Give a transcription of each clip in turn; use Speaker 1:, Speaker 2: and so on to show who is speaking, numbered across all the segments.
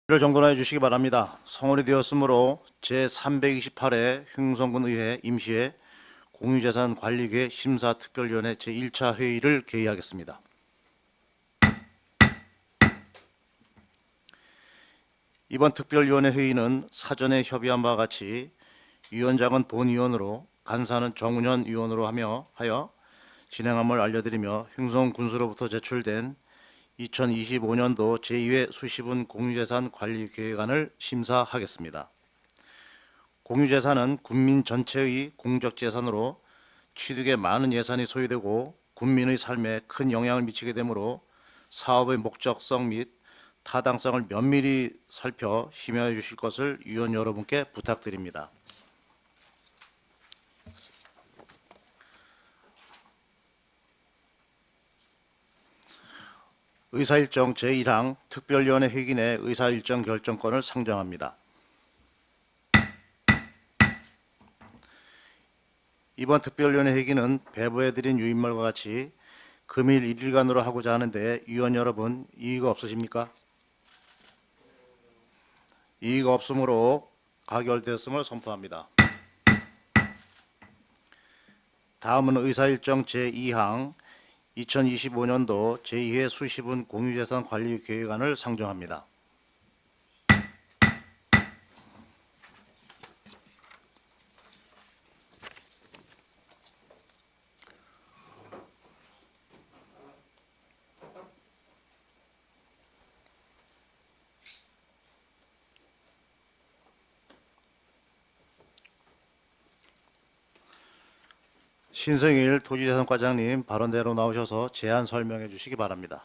Speaker 1: 를 정돈해 주시기 바랍니다. 성원이 되었으므로 제328회 횡성군 의회 임시회 공유재산 관리계 심사특별위원회 제1차 회의를 개의하겠습니다. 이번 특별위원회 회의는 사전에 협의한 바와 같이 위원장은 본위원으로 간사는 정운현 위원으로 하여 진행함을 알려드리며 횡성군수로부터 제출된 2025년도 제2회 수시분 공유재산 관리계획안을 심사하겠습니다. 공유재산은 국민 전체의 공적재산으로 취득에 많은 예산이 소요되고 국민의 삶에 큰 영향을 미치게 되므로 사업의 목적성 및 타당성을 면밀히 살펴 심의해 주실 것을 위원 여러분께 부탁드립니다. 의사일정 제1항 특별위원회 회기 내 의사일정 결정권을 상정합니다. 이번 특별위원회 회기는 배부해드린 유인말과 같이 금일 1일간으로 하고자 하는데 위원 여러분 이의가 없으십니까? 이의가 없으므로 가결되었음을 선포합니다. 다음은 의사일정 제2항 2025년도 제2회 수시분 공유재산 관리 계획안을 상정합니다. 신성일 토지재산과장님 발언대로 나오셔서 제안 설명해 주시기 바랍니다.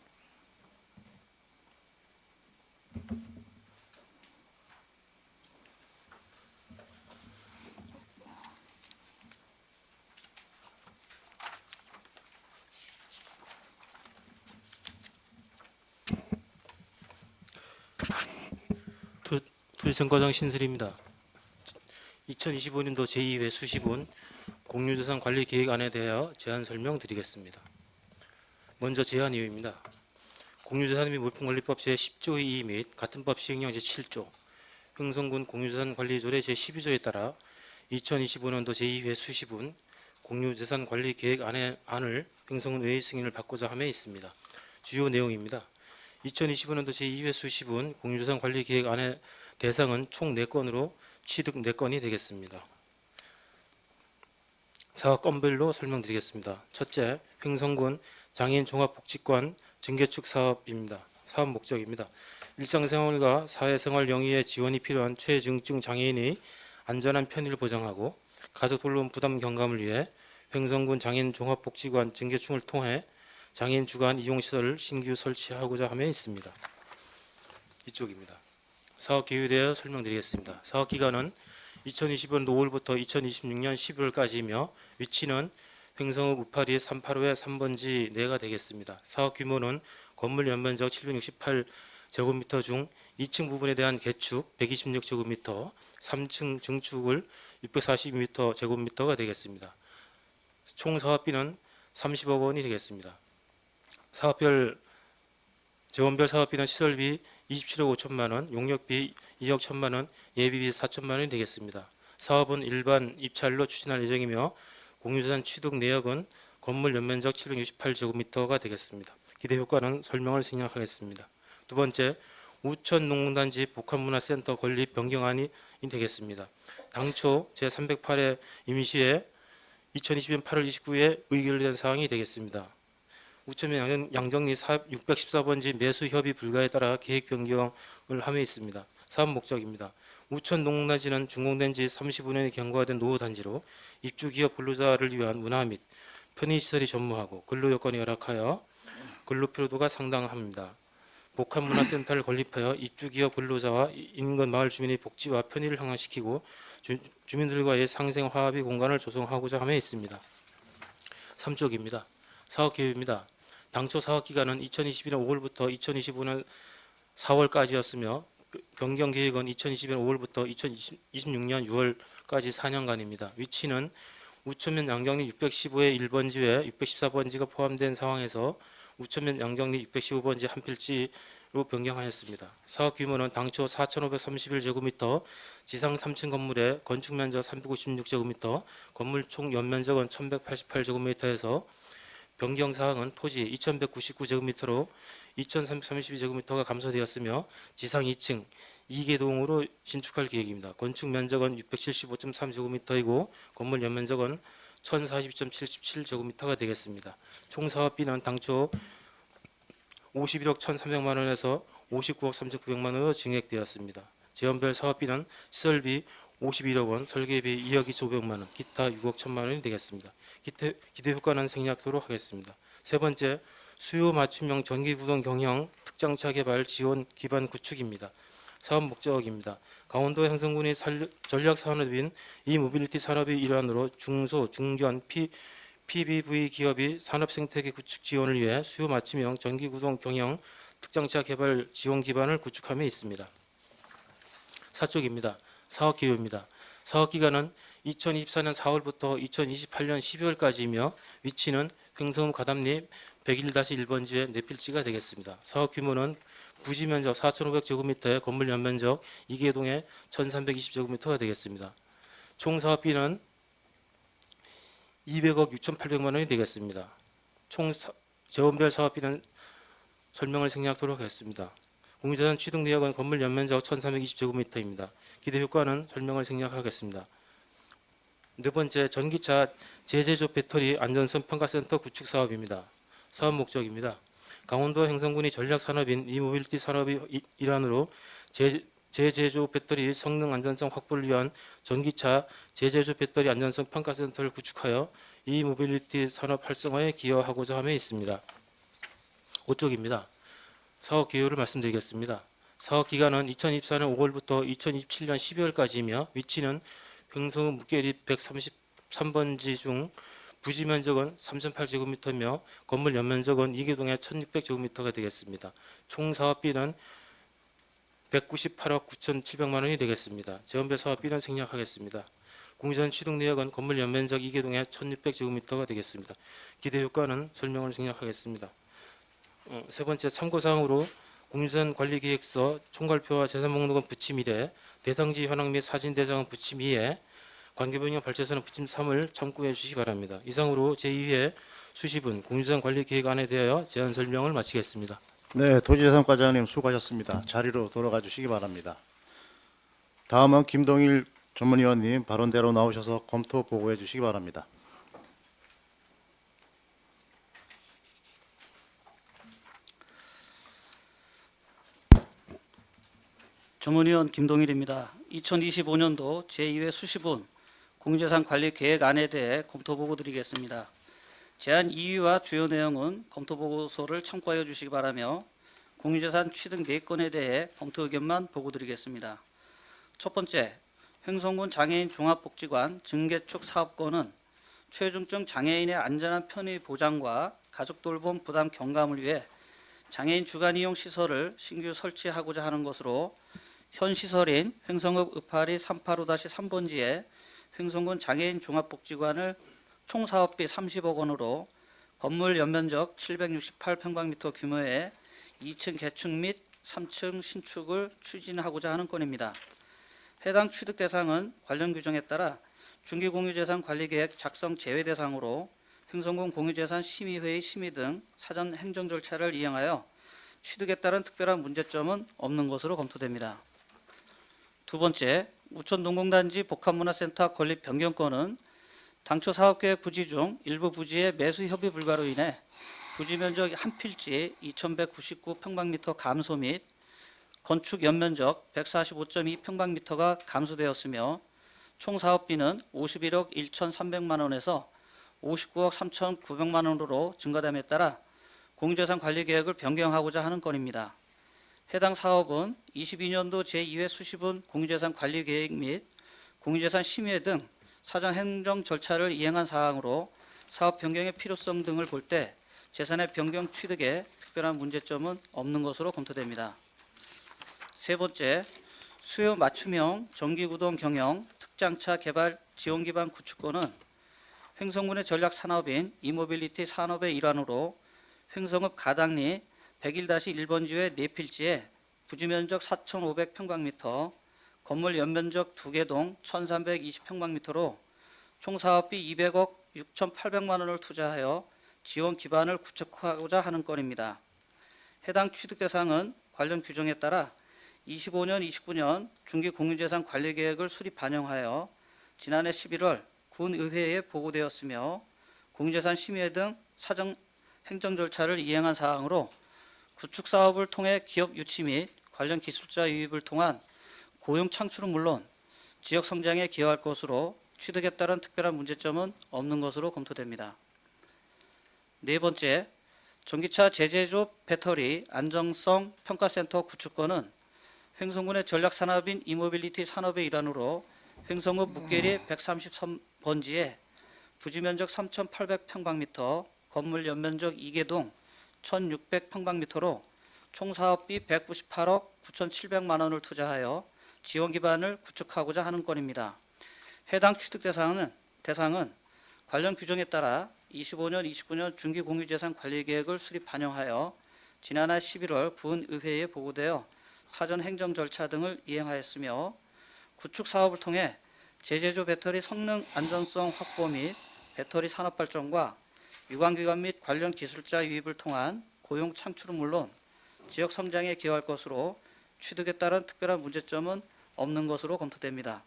Speaker 2: 토지재산과장 신슬입니다. 2025년도 제2회 수시분 공유재산 관리 계획안에 대하여 제안 설명드리겠습니다. 먼저 제안 이유입니다. 공유재산 및 물품관리법 제10조의 2 및 같은 법 시행령 제7조, 횡성군 공유재산 관리조례 제12조에 따라 2025년도 제2회 수시분 공유재산 관리 계획안을 횡성군 의회 승인을 받고자 함에 있습니다. 주요 내용입니다. 2025년도 제2회 수시분 공유재산 관리 계획안의 대상은 총 4건으로 취득 4건이 되겠습니다. 사업건별로 설명드리겠습니다. 첫째, 횡성군 장애인 종합복지관 증개축 사업입니다. 사업 목적입니다. 일상생활과 사회생활 영위에 지원이 필요한 최중증 장애인의 안전한 편의를 보장하고 가족 돌봄 부담 경감을 위해 횡성군 장애인 종합복지관 증개축을 통해 장애인 주간 이용시설을 신규 설치하고자 함에 있습니다. 이쪽입니다. 사업 계획에 대해 설명드리겠습니다. 사업 기간은 2020년 5월부터 2026년 12월까지이며 위치는 횡성읍 우파리 385의 3번지 내가 되겠습니다. 사업 규모는 건물 연면적 768제곱미터 중 2층 부분에 대한 개축 126제곱미터, 3층 증축을 642m 제곱미터가 되겠습니다. 총 사업비는 30억 원이 되겠습니다. 재원별 사업비는 시설비 27억 5천만 원, 용역비 2억 1천만 원, 예비비 4천만 원이 되겠습니다. 사업은 일반 입찰로 추진할 예정이며 공유재산 취득 내역은 건물 연면적 768제곱미터가 되겠습니다. 기대 효과는 설명을 생략하겠습니다. 두 번째, 우천농단지 복합문화센터 건립 변경안이 되겠습니다. 당초 제308회 임시회 2020년 8월 29일에 의결된 사항이 되겠습니다. 우천면 양정리 614번지 매수 협의 불가에 따라 계획 변경을 함에 있습니다. 사업 목적입니다. 우천 농단지는 준공된 지 35년이 경과된 노후단지로 입주기업 근로자를 위한 문화 및 편의시설이 전무하고 근로여건이 열악하여 근로피로도가 상당합니다. 복합문화센터를 건립하여 입주기업 근로자와 인근 마을 주민의 복지와 편의를 향상시키고 주민들과의 상생화합의 공간을 조성하고자 함에 있습니다. 3쪽입니다. 사업계획입니다. 당초 사업기간은 2021년 5월부터 2025년 4월까지였으며 변경계획은 2021년 5월부터 2026년 6월까지 4년간입니다. 위치는 우천면 양정리 615의 1번지 외 614번지가 포함된 상황에서 우천면 양정리 615번지 한 필지 변경하였습니다. 사업 규모는 당초 4,531제곱미터, 지상 3층 건물의 건축 면적 356제곱미터, 건물 총 연면적은 1,188제곱미터에서 변경 사항은 토지 2,199제곱미터로 2,332제곱미터가 감소되었으며 지상 2층 2개동으로 신축할 계획입니다. 건축 면적은 675.3제곱미터이고 건물 연면적은 1,042.77제곱미터가 되겠습니다. 총 사업비는 당초 51억 1,300만 원에서 59억 3,900만 원으로 증액되었습니다. 지원별 사업비는 시설비 51억 원, 설계비 2억 2,500만 원, 기타 6억 1,000만 원이 되겠습니다. 기대 효과는 생략하도록 하겠습니다. 세 번째, 수요 맞춤형 전기구동 경영 특장차 개발 지원 기반 구축입니다. 사업 목적입니다. 강원도 행성군이 전략 산업인 이모빌리티 산업의 일환으로 중소, 중견, PBV 기업이 산업 생태계 구축 지원을 위해 수요 맞춤형 전기구동 경영 특장차 개발 지원 기반을 구축함에 있습니다. 사쪽입니다. 사업 기호입니다. 사업 기간은 2024년 4월부터 2028년 12월까지이며 위치는 횡성 가담리 101-1번지의 내필지가 되겠습니다. 사업 규모는 부지 면적 4,500제곱미터에 건물 연면적 2개동에 1,320제곱미터가 되겠습니다. 총 사업비는 200억 6,800만 원이 되겠습니다. 재원별 사업비는 설명을 생략하도록 하겠습니다. 공유자산 취득 내역은 건물 연면적 1,320제곱미터입니다. 기대 효과는 설명을 생략하겠습니다. 네 번째, 전기차 재제조 배터리 안전성 평가센터 구축 사업입니다. 사업 목적입니다. 강원도 행성군이 전략 산업인 이모빌리티 산업의 일환으로 재제조 배터리 성능 안전성 확보를 위한 전기차 재제조 배터리 안전성 평가센터를 구축하여 이모빌리티 산업 활성화에 기여하고자 함에 있습니다. 5쪽입니다. 사업 기호를 말씀드리겠습니다. 사업 기간은 2024년 5월부터 2027년 12월까지이며 위치는 횡성 묵계리 133번지 중 부지 면적은 3,008제곱미터며 건물 연면적은 2개동에 1,600제곱미터가 되겠습니다. 총 사업비는 198억 9,700만 원이 되겠습니다. 재원별 사업비는 생략하겠습니다. 공유자산 취득 내역은 건물 연면적 2개동에 1,600제곱미터가 되겠습니다. 기대 효과는 설명을 생략하겠습니다. 세 번째, 참고사항으로 공유자산 관리계획서 총괄표와 재산목록은 부침 1에 대상지 현황 및 사진 대장은 부침 2에 관계변경 발제서는 부침 3을 참고해 주시기 바랍니다. 이상으로 제2회 수시분 공유자산 관리계획안에 대하여 제안 설명을 마치겠습니다.
Speaker 1: 네, 도지재산과장님 수고하셨습니다. 자리로 돌아가 주시기 바랍니다. 다음은 김동일 전문위원님 발언대로 나오셔서 검토 보고해 주시기 바랍니다.
Speaker 3: 전문위원 김동일입니다. 2025년도 제2회 수시분 공유재산 관리 계획안에 대해 검토보고 드리겠습니다. 제안 이유와 주요 내용은 검토보고서를 참고하여 주시기 바라며 공유재산 취득 계획건에 대해 검토 의견만 보고 드리겠습니다. 첫 번째, 횡성군 장애인 종합복지관 증개축 사업권은 최중증 장애인의 안전한 편의 보장과 가족 돌봄 부담 경감을 위해 장애인 주간 이용 시설을 신규 설치하고자 하는 것으로 현 시설인 횡성읍 읍파리 385-3번지에 횡성군 장애인 종합복지관을 총 사업비 30억 원으로 건물 연면적 768평방미터 규모의 2층 개축 및 3층 신축을 추진하고자 하는 건입니다. 해당 취득 대상은 관련 규정에 따라 중기공유재산 관리계획 작성 제외 대상으로 횡성군 공유재산 심의회의 심의 등 사전 행정 절차를 이행하여 취득에 따른 특별한 문제점은 없는 것으로 검토됩니다. 두 번째, 우천동공단지 복합문화센터 건립 변경권은 당초 사업계획 부지 중 일부 부지의 매수 협의 불가로 인해 부지 면적 한 필지 2,199평방미터 감소 및 건축 연면적 145.2평방미터가 감소되었으며 총 사업비는 51억 1,300만 원에서 59억 3,900만 원으로 증가됨에 따라 공유재산 관리 계획을 변경하고자 하는 건입니다. 해당 사업은 22년도 제2회 수시분 공유재산 관리 계획 및 공유재산 심의회 등 사전 행정 절차를 이행한 사항으로 사업 변경의 필요성 등을 볼 때 재산의 변경 취득에 특별한 문제점은 없는 것으로 검토됩니다. 세 번째, 수요 맞춤형 전기구동 경영 특장차 개발 지원 기반 구축권은 횡성군의 전략 산업인 이모빌리티 산업의 일환으로 횡성읍 가당리 101-1번지회 네필지에 부지면적 4,500평방미터, 건물 연면적 2개 동 1,320평방미터로 총 사업비 200억 6,800만 원을 투자하여 지원 기반을 구축하고자 하는 건입니다. 해당 취득 대상은 관련 규정에 따라 25년, 29년 중기 공유재산 관리 계획을 수립 반영하여 지난해 11월 군의회에 보고되었으며 공유재산 심의회 등 사정 행정 절차를 이행한 사항으로 구축 사업을 통해 기업 유치 및 관련 기술자 유입을 통한 고용 창출은 물론 지역 성장에 기여할 것으로 취득에 따른 특별한 문제점은 없는 것으로 검토됩니다. 네 번째, 전기차 재제조 배터리 안정성 평가센터 구축건은 횡성군의 전략산업인 이모빌리티 산업의 일환으로 횡성읍 묵계리 133번지에 부지면적 3,800평방미터, 건물 연면적 2개 동 1,600평방미터로 총 사업비 198억 9,700만 원을 투자하여 지원 기반을 구축하고자 하는 건입니다. 해당 취득 대상은 관련 규정에 따라 25년, 29년 중기 공유재산 관리 계획을 수립 반영하여 지난해 11월 군의회에 보고되어 사전 행정 절차 등을 이행하였으며 구축 사업을 통해 재제조 배터리 성능 안전성 확보 및 배터리 산업 발전과 유관기관 및 관련 기술자 유입을 통한 고용 창출은 물론 지역 성장에 기여할 것으로 취득에 따른 특별한 문제점은 없는 것으로 검토됩니다.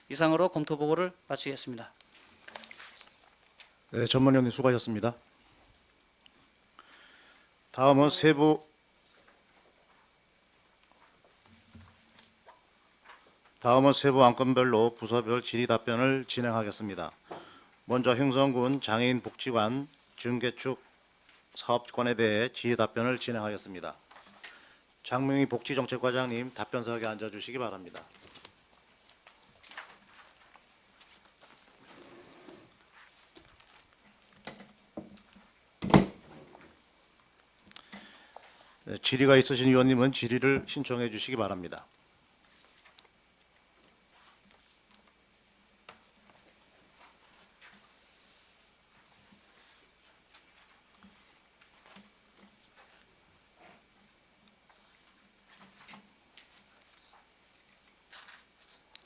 Speaker 3: 이상으로 검토 보고를 마치겠습니다.
Speaker 1: 네, 전문위원님 수고하셨습니다. 다음은 세부 안건별로 부서별 질의 답변을 진행하겠습니다. 먼저 횡성군 장애인 복지관 증개축 사업권에 대해 질의 답변을 진행하겠습니다. 장명희 복지정책과장님 답변석에 앉아주시기 바랍니다. 네, 질의가 있으신 위원님은 질의를 신청해 주시기 바랍니다.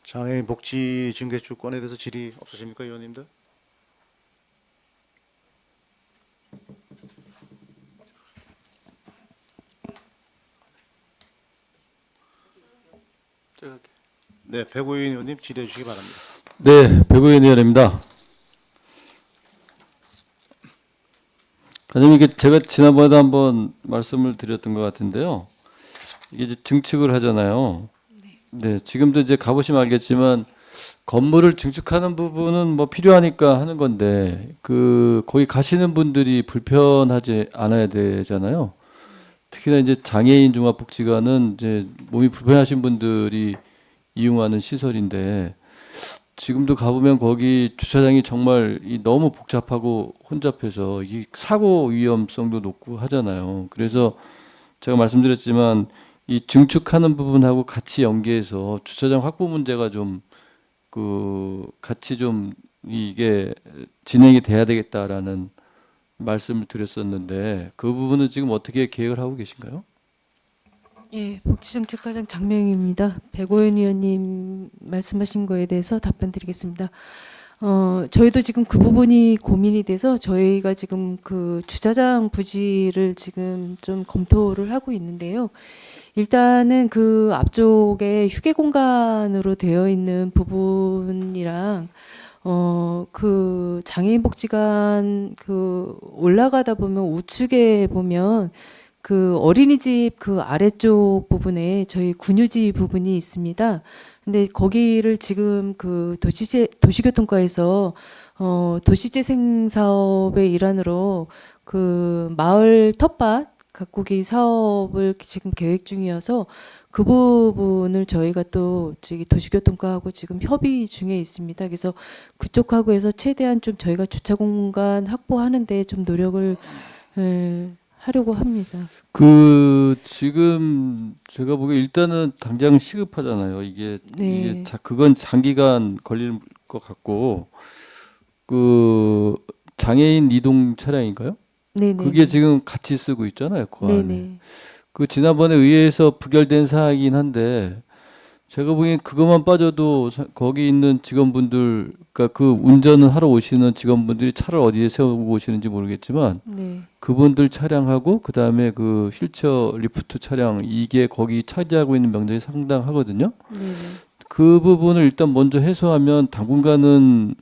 Speaker 1: 장애인 복지 증개축권에 대해서 질의 없으십니까, 위원님들? 네, 배고인 의원님 질의해 주시기 바랍니다.
Speaker 4: 네, 배구인 의원입니다. 과장님, 이게 제가 지난번에도 한번 말씀을 드렸던 것 같은데요. 이게 이제 증축을 하잖아요. 네, 지금도 이제 가보시면 알겠지만 건물을 증축하는 부분은 뭐 필요하니까 하는 건데 거기 가시는 분들이 불편하지 않아야 되잖아요. 특히나 이제 장애인 종합복지관은 이제 몸이 불편하신 분들이 이용하는 시설인데 지금도 가보면 거기 주차장이 정말 너무 복잡하고 혼잡해서 이 사고 위험성도 높고 하잖아요. 그래서 제가 말씀드렸지만 이 증축하는 부분하고 같이 연계해서 주차장 확보 문제가 좀 같이 좀 이게 진행이 돼야 되겠다라는 말씀을 드렸었는데 그 부분은 지금 어떻게 계획을 하고 계신가요?
Speaker 5: 예, 복지정책과장 장명희입니다. 백오연 위원님 말씀하신 거에 대해서 답변드리겠습니다. 저희도 지금 그 부분이 고민이 돼서 저희가 지금 그 주차장 부지를 지금 좀 검토를 하고 있는데요. 일단은 그 앞쪽에 휴게 공간으로 되어 있는 부분이랑 그 장애인 복지관 올라가다 보면 우측에 보면 그 어린이집 그 아래쪽 부분에 저희 군유지 부분이 있습니다. 근데 거기를 지금 그 도시교통과에서 도시재생 사업의 일환으로 그 마을 텃밭 가꾸기 사업을 지금 계획 중이어서 그 부분을 저희가 또 저기 도시교통과하고 지금 협의 중에 있습니다. 그래서 그쪽하고 해서 최대한 좀 저희가 주차 공간 확보하는데 좀 노력을 하려고 합니다.
Speaker 4: 지금 제가 보기에 일단은 당장 시급하잖아요.
Speaker 5: 네.
Speaker 4: 그건 장기간 걸릴 것 같고 장애인 이동 차량인가요?
Speaker 5: 네네.
Speaker 4: 그게 지금 같이 쓰고 있잖아요. 그 안에.
Speaker 5: 네네.
Speaker 4: 그 지난번에 의회에서 부결된 사항이긴 한데 제가 보기엔 그것만 빠져도 거기 있는 직원분들, 그러니까 그 운전을 하러 오시는 직원분들이 차를 어디에 세우고 오시는지 모르겠지만
Speaker 5: 네.
Speaker 4: 그분들 차량하고 그다음에 그 휠체어 리프트 차량 이게 거기 차지하고 있는 면적이 상당하거든요.
Speaker 5: 네네.
Speaker 4: 그 부분을 일단 먼저 해소하면 당분간은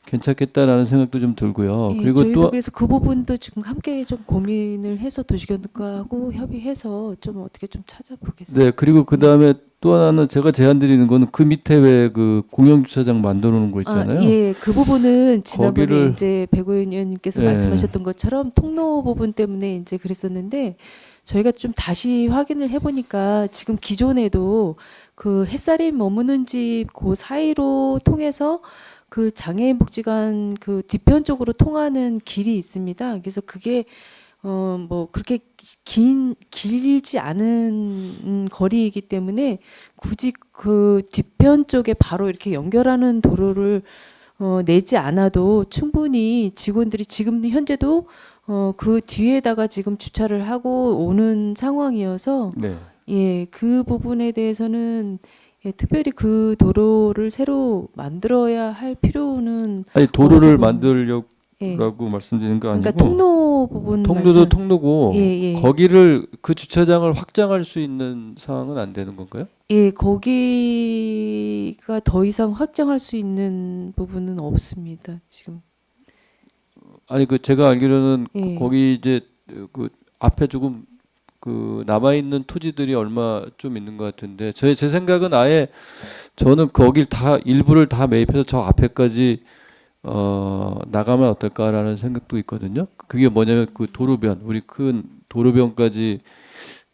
Speaker 4: 괜찮겠다라는 생각도 좀 들고요.
Speaker 5: 예,
Speaker 4: 그리고
Speaker 5: 저희도
Speaker 4: 또
Speaker 5: 그래서 그 부분도 지금 함께 좀 고민을 해서 도시교통과하고 협의해서 좀 어떻게 좀 찾아보겠습니다.
Speaker 4: 네, 그리고 그다음에 또 하나는 제가 제안 드리는 거는 그 밑에 왜 그 공영 주차장 만들어 놓은 거 있잖아요.
Speaker 5: 예, 그 부분은 지난번에
Speaker 4: 거기를
Speaker 5: 이제 백오현 의원님께서
Speaker 4: 예.
Speaker 5: 말씀하셨던 것처럼 통로 부분 때문에 이제 그랬었는데 저희가 좀 다시 확인을 해보니까 지금 기존에도 그 햇살이 머무는 집 그 사이로 통해서 그 장애인 복지관 그 뒤편 쪽으로 통하는 길이 있습니다. 그래서 그게 뭐 그렇게 길지 않은 거리이기 때문에 굳이 그 뒤편 쪽에 바로 이렇게 연결하는 도로를 내지 않아도 충분히 직원들이 지금 현재도 그 뒤에다가 지금 주차를 하고 오는 상황이어서
Speaker 4: 네.
Speaker 5: 예, 그 부분에 대해서는 예, 특별히 그 도로를 새로 만들어야 할 필요는
Speaker 4: 아니
Speaker 5: 없어
Speaker 4: 도로를
Speaker 5: 보입니다.
Speaker 4: 만들려고
Speaker 5: 예.
Speaker 4: 말씀드리는 거
Speaker 5: 그러니까
Speaker 4: 아니고
Speaker 5: 통로 부분
Speaker 4: 통로도
Speaker 5: 말씀.
Speaker 4: 통로고
Speaker 5: 예, 예.
Speaker 4: 거기를 그 주차장을 확장할 수 있는 상황은 안 되는 건가요?
Speaker 5: 예, 거기가 더 이상 확장할 수 있는 부분은 없습니다. 지금.
Speaker 4: 아니 그 제가 알기로는
Speaker 5: 예.
Speaker 4: 거기 이제 그 앞에 조금 그 남아 있는 토지들이 얼마 좀 있는 것 같은데 제 생각은 아예 저는 거길 다 일부를 다 매입해서 저 앞에까지 나가면 어떨까라는 생각도 있거든요. 그게 뭐냐면 그 도로변 우리 큰 도로변까지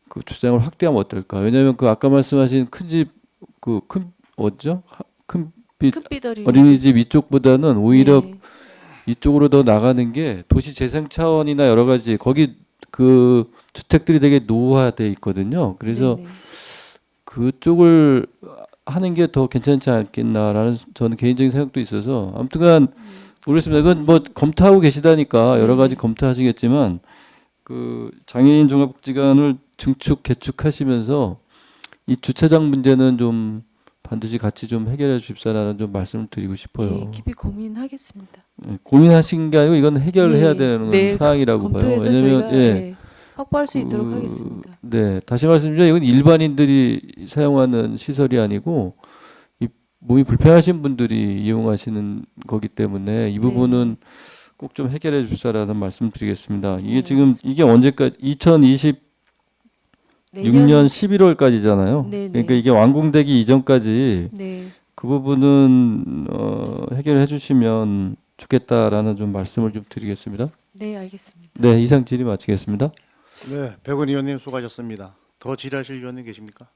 Speaker 4: 그 주장을 확대하면 어떨까? 왜냐하면 그 아까 말씀하신 큰 집 그 큰 어디죠? 큰빛
Speaker 5: 큰빛
Speaker 4: 어린이집 이쪽보다는 오히려
Speaker 5: 네.
Speaker 4: 이쪽으로 더 나가는 게 도시 재생 차원이나 여러 가지 거기 그 주택들이 되게 노후화돼 있거든요. 그래서
Speaker 5: 네네.
Speaker 4: 그쪽을 하는 게 더 괜찮지 않겠나라는 저는 개인적인 생각도 있어서 아무튼간 모르겠습니다. 이건 뭐 검토하고 계시다니까 여러 가지
Speaker 5: 네네.
Speaker 4: 검토하시겠지만 그 장애인 종합복지관을 증축 개축하시면서 이 주차장 문제는 좀 반드시 같이 좀 해결해 주십사라는 좀 말씀을 드리고
Speaker 5: 예,
Speaker 4: 싶어요.
Speaker 5: 깊이 고민하겠습니다.
Speaker 4: 예, 고민하신 게 아니고 이건 해결해야
Speaker 5: 예,
Speaker 4: 되는
Speaker 5: 네,
Speaker 4: 사항이라고 봐요.
Speaker 5: 검토해서
Speaker 4: 왜냐면
Speaker 5: 저희가
Speaker 4: 예,
Speaker 5: 예, 확보할 수 있도록
Speaker 4: 그,
Speaker 5: 하겠습니다.
Speaker 4: 네, 다시 말씀드리면 이건 일반인들이 사용하는 시설이 아니고 이 몸이 불편하신 분들이 이용하시는 거기 때문에 이 부분은 꼭 좀 해결해 주시라는 말씀드리겠습니다. 이게
Speaker 5: 네,
Speaker 4: 지금
Speaker 5: 알겠습니다.
Speaker 4: 이게 언제까지 2026년
Speaker 5: 내년
Speaker 4: 11월까지잖아요.
Speaker 5: 네네.
Speaker 4: 그러니까 이게 완공되기 이전까지
Speaker 5: 네,
Speaker 4: 그 부분은 해결해 주시면 좋겠다라는 좀 말씀을 좀 드리겠습니다.
Speaker 5: 네, 알겠습니다.
Speaker 4: 네, 이상 질의 마치겠습니다.
Speaker 1: 네, 백원 의원님 수고하셨습니다. 더 질의하실 의원님 계십니까?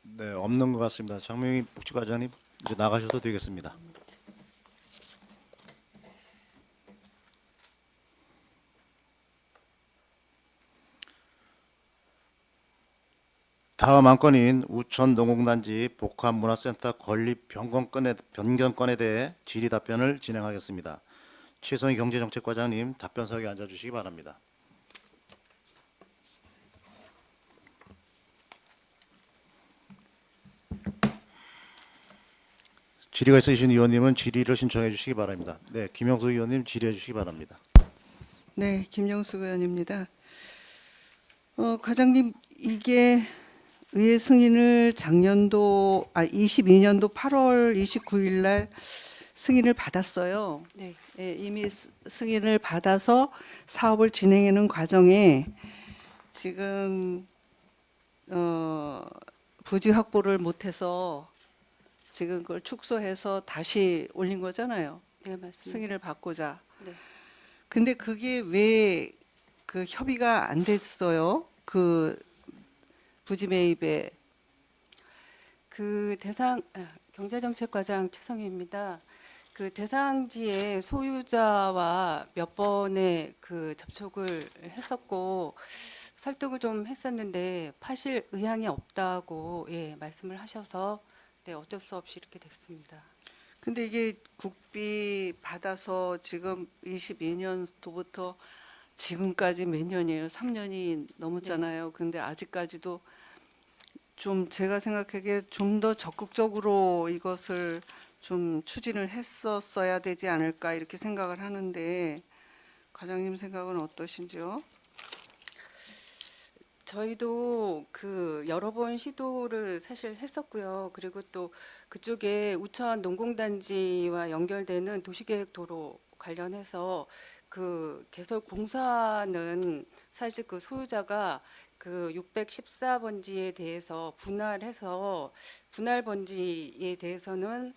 Speaker 1: 네, 없는 것 같습니다. 장명희 복지과장님 이제 나가셔도 되겠습니다. 다음 안건인 우천 농공단지 복합문화센터 건립 변경건에 대해 질의 답변을 진행하겠습니다. 최성희 경제정책과장님 답변석에 앉아주시기 바랍니다. 질의가 있으신 의원님은 질의를 신청해 주시기 바랍니다. 네, 김영수 의원님 질의해 주시기 바랍니다.
Speaker 6: 네, 김영숙 의원입니다. 과장님, 이게 의회 승인을 22년도 8월 29일 날 승인을 받았어요.
Speaker 5: 네.
Speaker 6: 예, 이미 승인을 받아서 사업을 진행하는 과정에 지금 부지 확보를 못해서 지금 그걸 축소해서 다시 올린 거잖아요.
Speaker 5: 네, 맞습니다.
Speaker 6: 승인을 받고자.
Speaker 5: 네.
Speaker 6: 근데 그게 왜 그 협의가 안 됐어요? 그 부지 매입에.
Speaker 5: 그 경제정책과장 최성희입니다. 그 대상지의 소유자와 몇 번의 그 접촉을 했었고 설득을 좀 했었는데 파실 의향이 없다고 예, 말씀을 하셔서 네, 어쩔 수 없이 이렇게 됐습니다.
Speaker 6: 근데 이게 국비 받아서 지금 22년도부터 지금까지 몇 년이에요? 3년이 넘었잖아요. 근데 아직까지도 좀 제가 생각하기에 좀 더 적극적으로 이것을 좀 추진을 했었어야 되지 않을까 이렇게 생각을 하는데 과장님 생각은 어떠신지요?
Speaker 7: 저희도 그 여러 번 시도를 사실 했었고요. 그리고 또 그쪽에 우천 농공단지와 연결되는 도시계획도로 관련해서 그 개설 공사는 사실 그 소유자가 그 614번지에 대해서 분할해서 분할 번지에 대해서는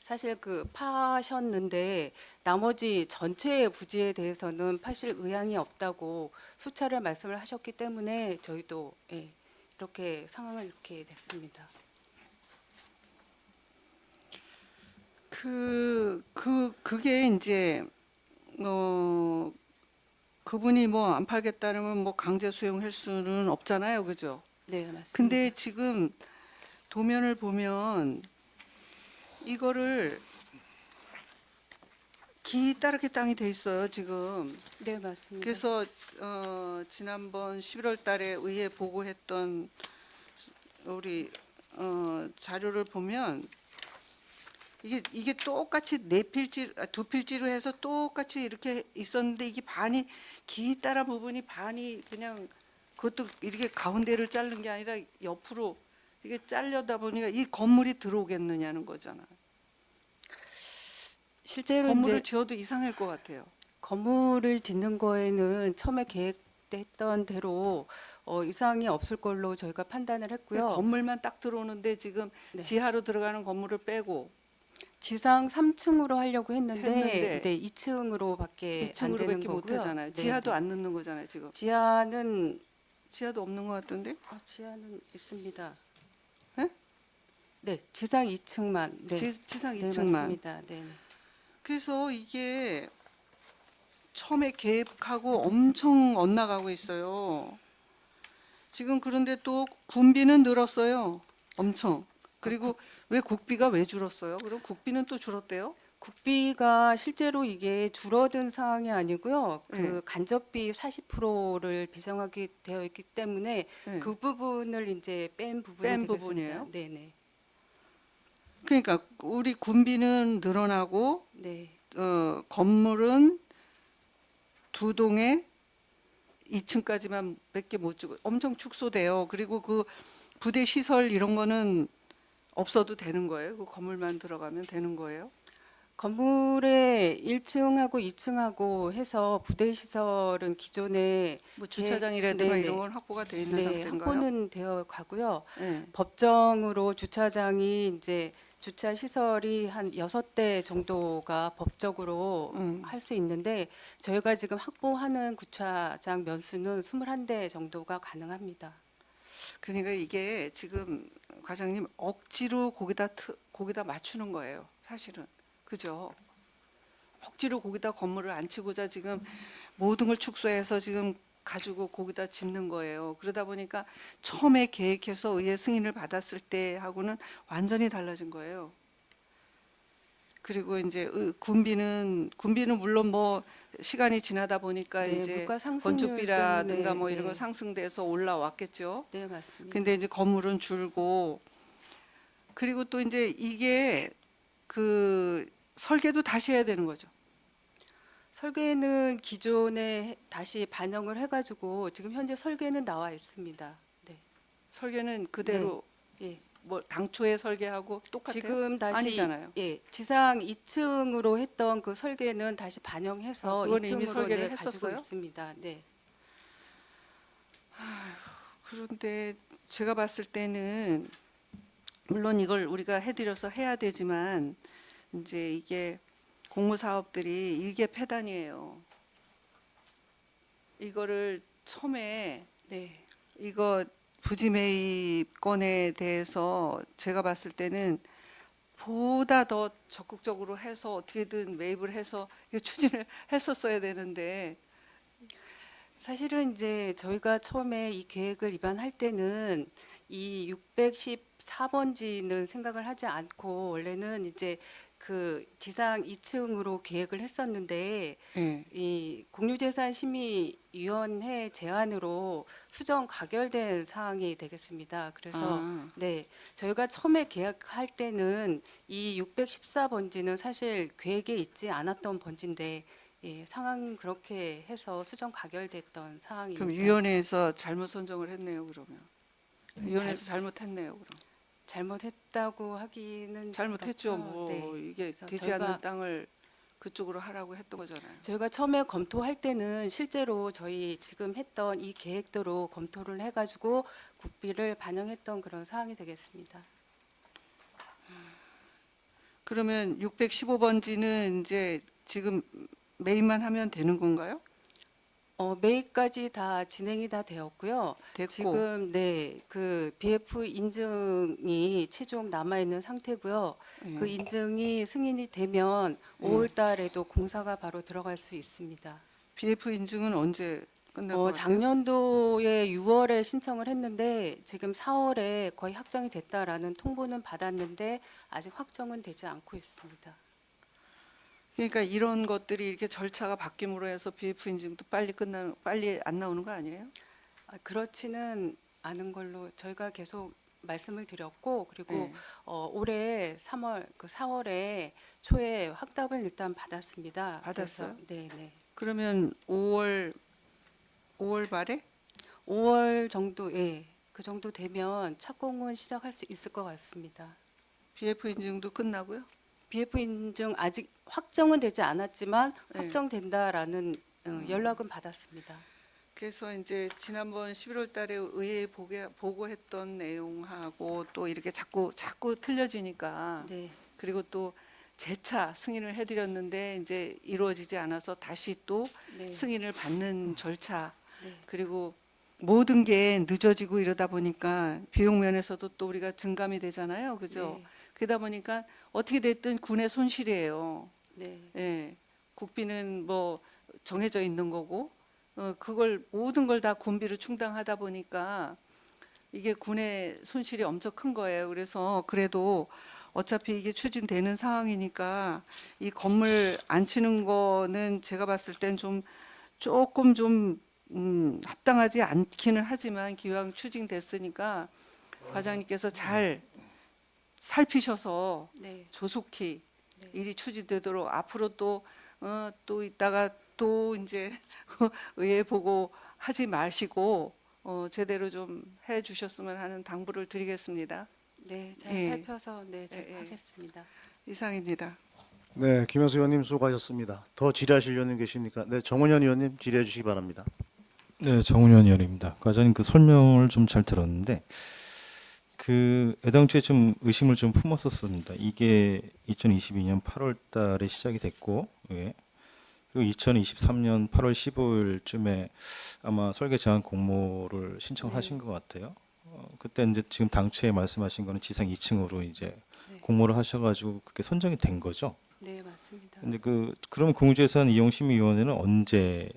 Speaker 7: 사실 그 파셨는데 나머지 전체의 부지에 대해서는 파실 의향이 없다고 수차례 말씀을 하셨기 때문에 저희도 예, 이렇게 상황을 이렇게 됐습니다.
Speaker 6: 그게 이제 그분이 뭐 안 팔겠다면 뭐 강제 수용할 수는 없잖아요, 그죠?
Speaker 7: 네, 맞습니다.
Speaker 6: 근데 지금 도면을 보면 이거를 기따르게 땅이 돼 있어요, 지금.
Speaker 7: 네, 맞습니다.
Speaker 6: 그래서 지난번 11월 달에 의회 보고했던 우리 자료를 보면 이게 똑같이 두 필지로 해서 똑같이 이렇게 있었는데 이게 반이 기따라 부분이 반이 그냥 그것도 이렇게 가운데를 자른 게 아니라 옆으로 이게 잘려다 보니까 이 건물이 들어오겠느냐는 거잖아요.
Speaker 7: 실제로
Speaker 6: 건물을
Speaker 7: 이제
Speaker 6: 지어도 이상할 것 같아요.
Speaker 7: 건물을 짓는 거에는 처음에 계획했던 대로 이상이 없을 걸로 저희가 판단을 했고요.
Speaker 6: 건물만 딱 들어오는데 지금
Speaker 7: 네.
Speaker 6: 지하로 들어가는 건물을 빼고
Speaker 7: 지상 3층으로 하려고 했는데,
Speaker 6: 했는데
Speaker 7: 네, 2층으로밖에 안
Speaker 6: 2층으로밖에
Speaker 7: 되는
Speaker 6: 못
Speaker 7: 거고요.
Speaker 6: 하잖아요.
Speaker 7: 네,
Speaker 6: 지하도
Speaker 7: 네.
Speaker 6: 안 넣는 거잖아요, 지금.
Speaker 7: 지하는
Speaker 6: 지하도 없는 것 같던데?
Speaker 7: 지하는 있습니다.
Speaker 6: 예?
Speaker 7: 네, 지상 2층만. 네,
Speaker 6: 지상
Speaker 7: 네,
Speaker 6: 2층만.
Speaker 7: 맞습니다. 네.
Speaker 6: 그래서 이게 처음에 계획하고 엄청 엇나가고 있어요. 지금 그런데 또 군비는 늘었어요. 엄청. 그리고 왜 국비가 왜 줄었어요? 그럼 국비는 또 줄었대요?
Speaker 7: 국비가 실제로 이게 줄어든 상황이 아니고요. 그
Speaker 6: 네.
Speaker 7: 간접비 40%를 배정하게 되어 있기 때문에
Speaker 6: 네.
Speaker 7: 그 부분을 이제 뺀 부분이
Speaker 6: 뺀
Speaker 7: 되겠습니다.
Speaker 6: 부분이에요?
Speaker 7: 네, 네.
Speaker 6: 그러니까 우리 군비는 늘어나고
Speaker 7: 네.
Speaker 6: 건물은 두 동에 2층까지만 몇 개 못 주고 엄청 축소돼요. 그리고 그 부대 시설 이런 거는 없어도 되는 거예요. 그 건물만 들어가면 되는 거예요.
Speaker 7: 건물에 1층하고 2층하고 해서 부대 시설은 기존에
Speaker 6: 뭐 주차장이라든가
Speaker 7: 네네.
Speaker 6: 이런 건 확보가 돼 있는
Speaker 7: 네,
Speaker 6: 상태인가요?
Speaker 7: 확보는 되어 가고요.
Speaker 6: 네.
Speaker 7: 법정으로 주차장이 이제 주차 시설이 한 6대 정도가 법적으로 할 수 있는데 저희가 지금 확보하는 주차장 면수는 21대 정도가 가능합니다.
Speaker 6: 그러니까 이게 지금 과장님 억지로 거기다 맞추는 거예요. 사실은. 그죠? 억지로 거기다 건물을 안 치고자 지금 모든 걸 축소해서 지금 가지고 거기다 짓는 거예요. 그러다 보니까 처음에 계획해서 의회 승인을 받았을 때하고는 완전히 달라진 거예요. 그리고 이제 군비는 물론 뭐 시간이 지나다 보니까
Speaker 7: 네,
Speaker 6: 이제
Speaker 7: 물가 상승률
Speaker 6: 건축비라든가
Speaker 7: 때문에,
Speaker 6: 뭐 이런 거
Speaker 7: 네.
Speaker 6: 상승돼서 올라왔겠죠.
Speaker 7: 네, 맞습니다.
Speaker 6: 근데 이제 건물은 줄고 그리고 또 이제 이게 그 설계도 다시 해야 되는 거죠.
Speaker 7: 설계는 기존에 다시 반영을 해가지고 지금 현재 설계는 나와 있습니다. 네,
Speaker 6: 설계는 그대로
Speaker 7: 예.
Speaker 6: 뭐 당초에 설계하고 똑같아요?
Speaker 7: 지금 다시
Speaker 6: 아니잖아요.
Speaker 7: 예, 지상 2층으로 했던 그 설계는 다시 반영해서
Speaker 6: 그거는 이미
Speaker 7: 2층으로
Speaker 6: 설계를
Speaker 7: 네, 가지고
Speaker 6: 했었어요?
Speaker 7: 있습니다. 네.
Speaker 6: 그런데 제가 봤을 때는 물론 이걸 우리가 해드려서 해야 되지만 이제 이게 공무사업들이 일개 폐단이에요. 이거를 처음에
Speaker 7: 네.
Speaker 6: 이거 부지 매입건에 대해서 제가 봤을 때는 보다 더 적극적으로 해서 어떻게든 매입을 해서 이거 추진을 했었어야 되는데
Speaker 7: 사실은 이제 저희가 처음에 이 계획을 입안할 때는 이 614번지는 생각을 하지 않고 원래는 이제 그 지상 2층으로 계획을 했었는데
Speaker 6: 예.
Speaker 7: 이 공유재산심의위원회 제안으로 수정 가결된 사항이 되겠습니다. 그래서
Speaker 6: 아,
Speaker 7: 네, 저희가 처음에 계약할 때는 이 614번지는 사실 계획에 있지 않았던 번지인데 예, 상황 그렇게 해서 수정 가결됐던 상황입니다.
Speaker 6: 그럼 위원회에서 잘못 선정을 했네요. 그러면
Speaker 7: 잘-
Speaker 6: 위원회에서 잘못했네요. 그럼
Speaker 7: 잘못했다고 하기는
Speaker 6: 잘못했죠.
Speaker 7: 그렇고요.
Speaker 6: 뭐
Speaker 7: 네.
Speaker 6: 이게
Speaker 7: 그래서
Speaker 6: 되지
Speaker 7: 저희가-
Speaker 6: 않는 땅을 그쪽으로 하라고 했던 거잖아요.
Speaker 7: 저희가 처음에 검토할 때는 실제로 저희 지금 했던 이 계획대로 검토를 해가지고 국비를 반영했던 그런 사항이 되겠습니다.
Speaker 6: 그러면 615번지는 이제 지금 매입만 하면 되는 건가요?
Speaker 7: 매입까지 다 진행이 다 되었고요.
Speaker 6: 됐고.
Speaker 7: 지금 네, 그 BF 인증이 최종 남아 있는 상태고요.
Speaker 6: 예.
Speaker 7: 그 인증이 승인이 되면 5월 달에도 공사가 바로 들어갈 수 있습니다.
Speaker 6: BF 인증은 언제 끝날 것 같아요?
Speaker 7: 작년도에 6월에 신청을 했는데 지금 4월에 거의 확정이 됐다라는 통보는 받았는데 아직 확정은 되지 않고 있습니다.
Speaker 6: 그러니까 이런 것들이 이렇게 절차가 바뀜으로 해서 BF 인증도 빨리 안 나오는 거 아니에요?
Speaker 7: 그렇지는 않은 걸로 저희가 계속 말씀을 드렸고 그리고
Speaker 6: 네.
Speaker 7: 올해 4월에 초에 확답을 일단 받았습니다.
Speaker 6: 받았어요?
Speaker 7: 그래서, 네, 네.
Speaker 6: 그러면 5월 말에
Speaker 7: 5월 정도, 예, 그 정도 되면 착공은 시작할 수 있을 것 같습니다.
Speaker 6: BF 인증도 끝나고요?
Speaker 7: BF 인증 아직 확정은 되지 않았지만
Speaker 6: 네.
Speaker 7: 확정된다라는 연락은 받았습니다.
Speaker 6: 그래서 이제 지난번 11월 달에 의회에 보고했던 내용하고 또 이렇게 자꾸 틀려지니까
Speaker 7: 네,
Speaker 6: 그리고 또 재차 승인을 해드렸는데 이제 이루어지지 않아서 다시 또
Speaker 7: 네,
Speaker 6: 승인을 받는 절차
Speaker 7: 네,
Speaker 6: 그리고 모든 게 늦어지고 이러다 보니까 비용 면에서도 또 우리가 증감이 되잖아요. 그죠?
Speaker 7: 네,
Speaker 6: 그러다 보니까 어떻게 됐든 군의 손실이에요.
Speaker 7: 네,
Speaker 6: 예. 국비는 뭐 정해져 있는 거고 그걸 모든 걸 다 군비로 충당하다 보니까 이게 군의 손실이 엄청 큰 거예요. 그래서 그래도 어차피 이게 추진되는 상황이니까 이 건물 안 치는 거는 제가 봤을 땐 조금 합당하지 않기는 하지만 기왕 추진됐으니까 과장님께서 잘 살피셔서
Speaker 7: 네.
Speaker 6: 조속히
Speaker 7: 네.
Speaker 6: 일이 추진되도록 앞으로 또 이따가 또 이제 의회 보고 하지 마시고 제대로 좀 해주셨으면 하는 당부를 드리겠습니다.
Speaker 7: 네, 잘
Speaker 6: 예.
Speaker 7: 살펴서 네, 잘
Speaker 6: 예, 예.
Speaker 7: 하겠습니다.
Speaker 6: 이상입니다.
Speaker 1: 네, 김현수 의원님 수고하셨습니다. 더 질의하실 의원님 계십니까? 네, 정은현 의원님 질의해 주시기 바랍니다.
Speaker 8: 네, 정은현 의원입니다. 과장님 그 설명을 좀 잘 들었는데 그 애당초에 좀 의심을 좀 품었었습니다. 이게 2022년 8월 달에 시작이 됐고 예. 그리고 2023년 8월 15일쯤에 아마 설계 제한 공모를 신청하신 것 같아요. 그때 이제 지금 당초에 말씀하신 거는 지상 2층으로 이제
Speaker 7: 네.
Speaker 8: 공모를 하셔가지고 그게 선정이 된 거죠.
Speaker 7: 네, 맞습니다.
Speaker 8: 근데 그럼 공유재산 이용심의위원회는 언제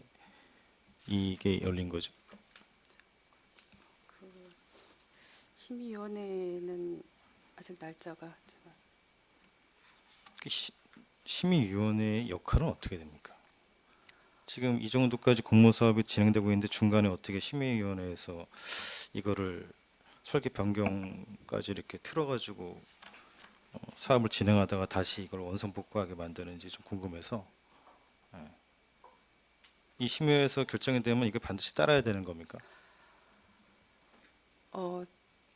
Speaker 8: 이게 열린 거죠?
Speaker 7: 심의위원회는 아직 날짜가 제가
Speaker 8: 그 심의위원회의 역할은 어떻게 됩니까? 지금 이 정도까지 공모 사업이 진행되고 있는데 중간에 어떻게 심의위원회에서 이거를 설계 변경까지 이렇게 틀어가지고 사업을 진행하다가 다시 이걸 원상복구하게 만드는지 좀 궁금해서 예. 이 심의회에서 결정이 되면 이거 반드시 따라야 되는 겁니까?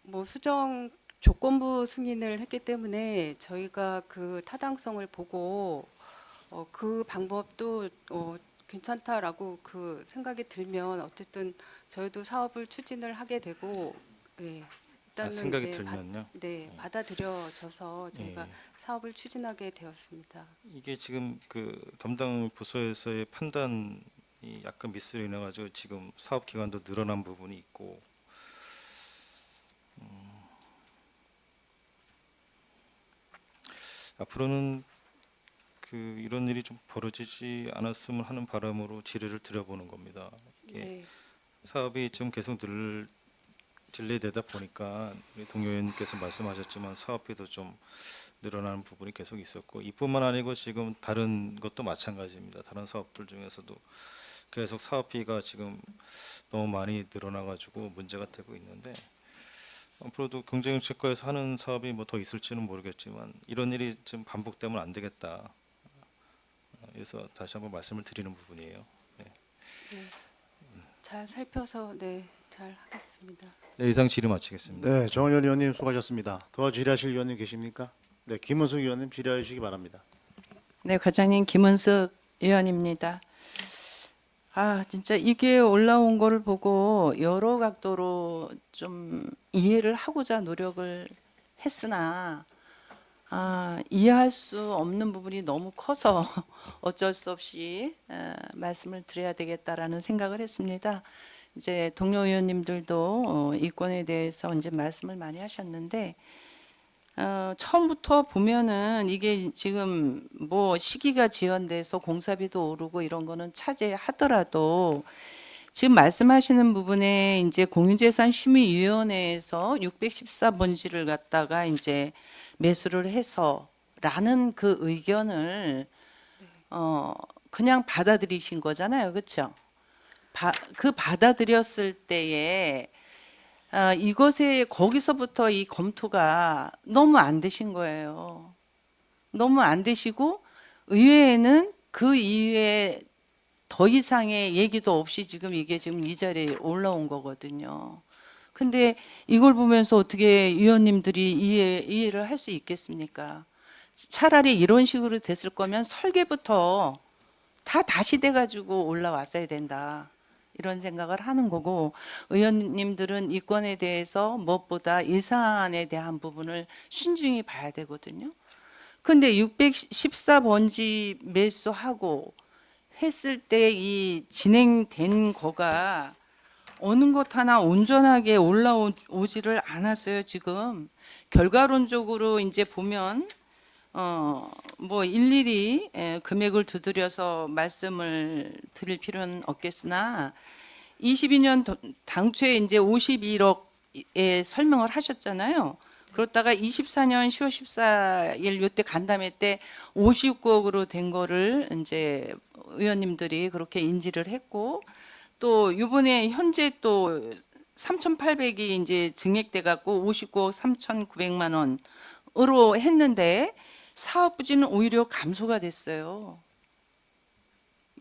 Speaker 7: 뭐 수정 조건부 승인을 했기 때문에 저희가 그 타당성을 보고 그 방법도 괜찮다라고 그 생각이 들면 어쨌든 저희도 사업을 추진을 하게 되고 예, 일단은
Speaker 8: 생각이
Speaker 7: 네,
Speaker 8: 들면요.
Speaker 7: 받아들여져서 저희가
Speaker 8: 예.
Speaker 7: 사업을 추진하게 되었습니다.
Speaker 8: 이게 지금 그 담당 부서에서의 판단이 약간 미스로 인해 가지고 지금 사업 기간도 늘어난 부분이 있고 앞으로는 이런 일이 좀 벌어지지 않았으면 하는 바람으로 질의를 드려보는 겁니다. 이게
Speaker 7: 네,
Speaker 8: 사업이 좀 계속 딜레이되다 보니까 우리 동료 의원님께서 말씀하셨지만 사업비도 좀 늘어나는 부분이 계속 있었고 이뿐만 아니고 지금 다른 것도 마찬가지입니다. 다른 사업들 중에서도 계속 사업비가 지금 너무 많이 늘어나가지고 문제가 되고 있는데 앞으로도 경제정책과에서 하는 사업이 뭐 더 있을지는 모르겠지만 이런 일이 좀 반복되면 안 되겠다. 그래서 다시 한번 말씀을 드리는 부분이에요.
Speaker 7: 잘 살펴서 잘 하겠습니다.
Speaker 8: 네, 이상 질의 마치겠습니다.
Speaker 1: 네, 정은현 의원님 수고하셨습니다. 더 질의하실 의원님 계십니까? 네, 김은숙 의원님 질의해 주시기 바랍니다.
Speaker 9: 네, 과장님 김은숙 의원입니다. 진짜 이게 올라온 거를 보고 여러 각도로 좀 이해를 하고자 노력을 했으나 이해할 수 없는 부분이 너무 커서 어쩔 수 없이 말씀을 드려야 되겠다라는 생각을 했습니다. 이제 동료 의원님들도 이권에 대해서 이제 말씀을 많이 하셨는데 처음부터 보면은 이게 지금 뭐 시기가 지연돼서 공사비도 오르고 이런 거는 차지하더라도 지금 말씀하시는 부분에 이제 공유재산 심의위원회에서 614번지를 갖다가 이제 매수를 해서라는 그 의견을 그냥 받아들이신 거잖아요, 그렇죠? 그 받아들였을 때에 이것에 거기서부터 이 검토가 너무 안 되신 거예요. 너무 안 되시고 의회에는 그 이외에 더 이상의 얘기도 없이 지금 이게 지금 이 자리에 올라온 거거든요. 근데 이걸 보면서 어떻게 위원님들이 이해를 할 수 있겠습니까? 차라리 이런 식으로 됐을 거면 설계부터 다 다시 돼가지고 올라왔어야 된다. 이런 생각을 하는 거고 의원님들은 이권에 대해서 무엇보다 예산에 대한 부분을 신중히 봐야 되거든요. 근데 614번지 매수하고 했을 때 이 진행된 거가 어느 것 하나 온전하게 올라오지를 않았어요, 지금. 결과론적으로 이제 보면 뭐 일일이 금액을 두드려서 말씀을 드릴 필요는 없겠으나 22년 당초에 이제 51억에 설명을 하셨잖아요. 그렇다가 24년 10월 14일 요때 간담회 때 59억으로 된 거를 이제 의원님들이 그렇게 인지를 했고 또 이번에 현재 또 3,800이 이제 증액돼 갖고 59억 3,900만 원으로 했는데 사업 부지는 오히려 감소가 됐어요.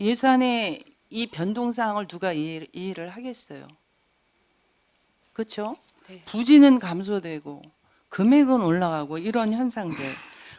Speaker 9: 예산의 이 변동 사항을 누가 이해를 하겠어요? 그렇죠?
Speaker 7: 네.
Speaker 9: 부지는 감소되고 금액은 올라가고 이런 현상들.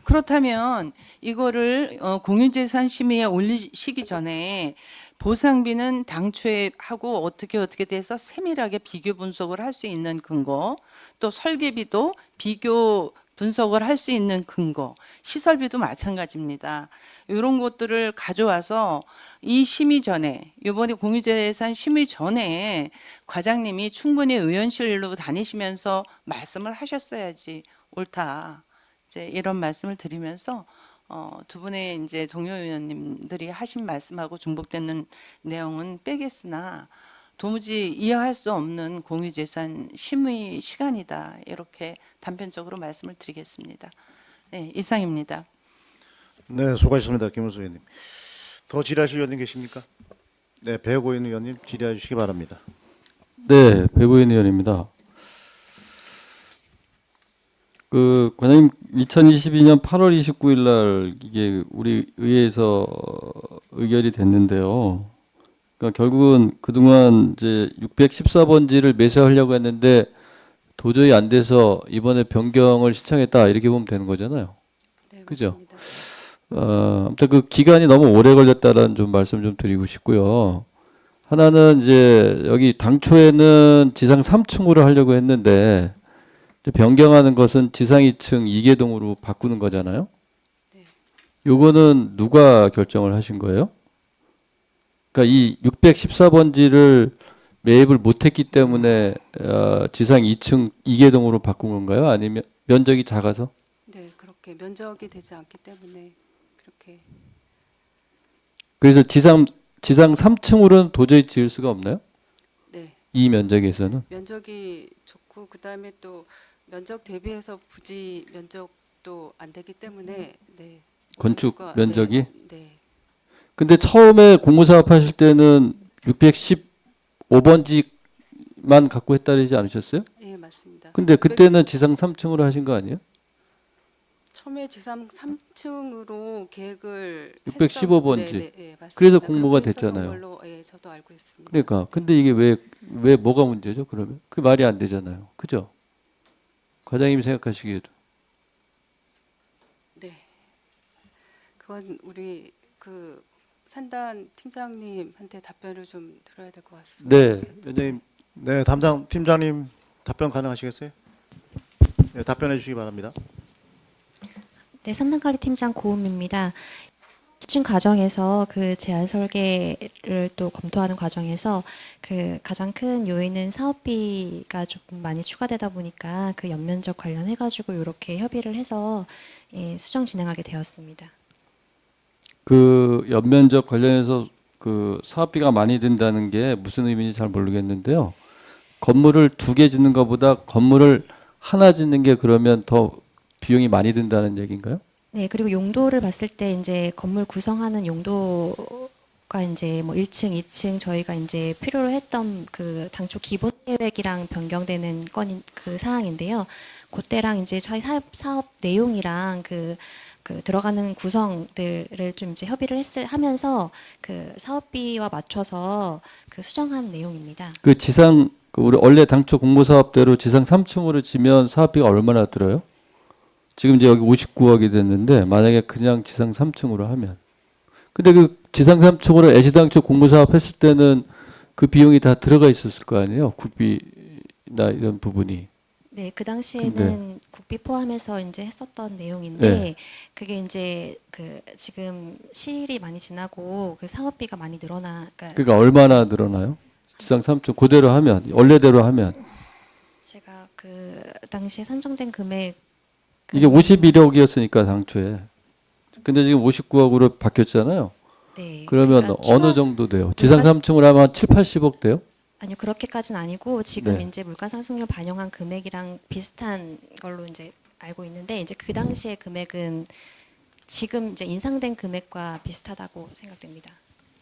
Speaker 9: 그렇다면 이거를 공유재산 심의에 올리시기 전에 보상비는 당초에 하고 어떻게 돼서 세밀하게 비교 분석을 할 수 있는 근거, 또 설계비도 비교 분석을 할 수 있는 근거, 시설비도 마찬가지입니다. 이런 것들을 가져와서 이 심의 전에, 이번에 공유재산 심의 전에 과장님이 충분히 의원실로 다니시면서 말씀을 하셨어야지 옳다. 이제 이런 말씀을 드리면서 두 분의 이제 동료 의원님들이 하신 말씀하고 중복되는 내용은 빼겠으나 도무지 이해할 수 없는 공유재산 심의 시간이다. 이렇게 단편적으로 말씀을 드리겠습니다. 네, 이상입니다.
Speaker 1: 네, 수고하셨습니다. 김은숙 의원님. 더 질의하실 의원님 계십니까? 네, 배고인 의원님 질의해 주시기 바랍니다.
Speaker 4: 네, 배고인 의원입니다. 그 과장님 2022년 8월 29일 날 이게 우리 의회에서 의결이 됐는데요. 그러니까 결국은 그동안 이제 614번지를 매수하려고 했는데 도저히 안 돼서 이번에 변경을 신청했다 이렇게 보면 되는 거잖아요.
Speaker 7: 네,
Speaker 4: 그죠?
Speaker 7: 맞습니다.
Speaker 4: 아무튼 그 기간이 너무 오래 걸렸다라는 좀 말씀 좀 드리고 싶고요. 하나는 이제 여기 당초에는 지상 3층으로 하려고 했는데 이제 변경하는 것은 지상 2층 2개동으로 바꾸는 거잖아요.
Speaker 7: 네.
Speaker 4: 요거는 누가 결정을 하신 거예요? 그러니까 이 614번지를 매입을 못했기 때문에 지상 2층 2개동으로 바꾼 건가요? 아니면 면적이 작아서?
Speaker 7: 네, 그렇게 면적이 되지 않기 때문에 그렇게.
Speaker 4: 그래서 지상 3층으로는 도저히 지을 수가 없나요?
Speaker 7: 네.
Speaker 4: 이 면적에서는
Speaker 7: 면적이 좋고 그다음에 또 면적 대비해서 부지 면적도 안 되기 때문에 네.
Speaker 4: 건축
Speaker 7: 건수가,
Speaker 4: 면적이.
Speaker 7: 네. 네.
Speaker 4: 근데 처음에 공모사업 하실 때는 615번지만 갖고 했다지 않으셨어요?
Speaker 7: 예, 맞습니다.
Speaker 4: 근데 그때는 지상 3층으로 하신 거 아니에요?
Speaker 7: 처음에 지상 3층으로 계획을
Speaker 4: 615 번지.
Speaker 7: 네, 네, 맞습니다.
Speaker 4: 그래서 공모가
Speaker 7: 그렇게 했었던
Speaker 4: 됐잖아요.
Speaker 7: 걸로, 예, 저도 알고 있습니다.
Speaker 4: 그러니까 근데 이게 왜 뭐가 문제죠? 그러면 그 말이 안 되잖아요. 그죠? 과장님이 생각하시기에도.
Speaker 7: 네. 그건 우리 그 산단 팀장님한테 답변을 좀 들어야 될 것 같습니다.
Speaker 4: 네, 위원장님.
Speaker 1: 네, 담당 팀장님 답변 가능하시겠어요? 네, 답변해 주시기 바랍니다.
Speaker 10: 네, 산단관리팀장 고은미입니다. 추진 과정에서 그 제안 설계를 또 검토하는 과정에서 그 가장 큰 요인은 사업비가 조금 많이 추가되다 보니까 그 연면적 관련해 가지고 이렇게 협의를 해서 예, 수정 진행하게 되었습니다.
Speaker 4: 그 연면적 관련해서 그 사업비가 많이 든다는 게 무슨 의미인지 잘 모르겠는데요. 건물을 2개 짓는 것보다 건물을 하나 짓는 게 그러면 더 비용이 많이 든다는 얘기인가요?
Speaker 10: 네, 그리고 용도를 봤을 때 이제 건물 구성하는 용도가 이제 뭐 1층, 2층 저희가 이제 필요로 했던 그 당초 기본 계획이랑 변경되는 건인 그 사항인데요. 그때랑 이제 저희 사업 내용이랑 그 들어가는 구성들을 좀 이제 협의를 하면서 그 사업비와 맞춰서 그 수정한 내용입니다.
Speaker 4: 그 지상 그 우리 원래 당초 공모사업대로 지상 3층으로 지면 사업비가 얼마나 들어요? 지금 이제 여기 59억이 됐는데 만약에 그냥 지상 3층으로 하면 근데 그 지상 3층으로 애시당초 공모사업 했을 때는 그 비용이 다 들어가 있었을 거 아니에요? 국비나 이런 부분이.
Speaker 10: 네, 그 당시에는 국비 포함해서 이제 했었던 내용인데
Speaker 4: 네.
Speaker 10: 그게 이제 그 지금 시일이 많이 지나고 그 사업비가 많이
Speaker 4: 그러니까 얼마나 늘어나요? 지상 3층 그대로 하면 원래대로 하면
Speaker 10: 제가 그 당시에 산정된 금액
Speaker 4: 이게 51억이었으니까 당초에. 근데 지금 59억으로 바뀌었잖아요.
Speaker 10: 네,
Speaker 4: 그러면
Speaker 10: 그러니까
Speaker 4: 어느 정도 돼요? 지상 3층으로 하면 한 7, 80억 돼요?
Speaker 10: 아니요, 그렇게까지는 아니고 지금
Speaker 4: 네.
Speaker 10: 이제 물가 상승률 반영한 금액이랑 비슷한 걸로 이제 알고 있는데 이제 그 당시의 금액은 지금 이제 인상된 금액과 비슷하다고 생각됩니다.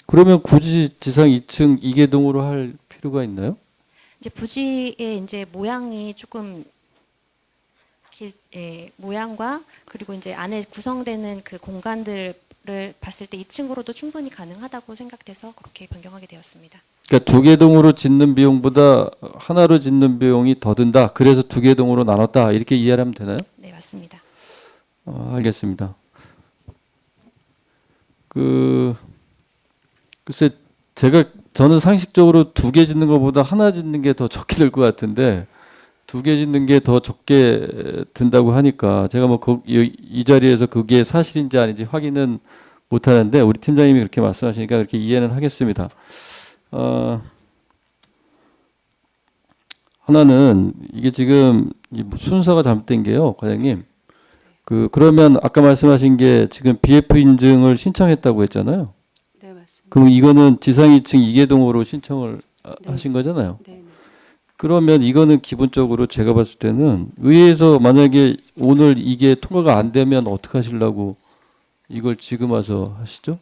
Speaker 4: 그러면 굳이 지상 2층 2개동으로 할 필요가 있나요?
Speaker 10: 이제 부지의 이제 모양이 조금 모양과 그리고 이제 안에 구성되는 그 공간들을 봤을 때 2층으로도 충분히 가능하다고 생각돼서 그렇게 변경하게 되었습니다.
Speaker 4: 그러니까 2개동으로 짓는 비용보다 하나로 짓는 비용이 더 든다. 그래서 2개동으로 나눴다. 이렇게 이해를 하면 되나요?
Speaker 10: 네, 맞습니다.
Speaker 4: 알겠습니다. 글쎄 저는 상식적으로 2개 짓는 것보다 하나 짓는 게 더 적게 들 것 같은데 2개 짓는 게 더 적게 든다고 하니까 제가 뭐 이 자리에서 그게 사실인지 아닌지 확인은 못 하는데 우리 팀장님이 그렇게 말씀하시니까 그렇게 이해는 하겠습니다. 하나는 이게 지금 순서가 잘못된 게요, 과장님. 그러면 아까 말씀하신 게 지금 BF 인증을 신청했다고 했잖아요.
Speaker 7: 네, 맞습니다.
Speaker 4: 그럼 이거는 지상 2층 2개동으로 신청을
Speaker 7: 네.
Speaker 4: 하신 거잖아요.
Speaker 7: 네, 네.
Speaker 4: 그러면 이거는 기본적으로 제가 봤을 때는 의회에서 만약에 오늘 이게 통과가 안 되면 어떻게 하시려고 이걸 지금 와서 하시죠?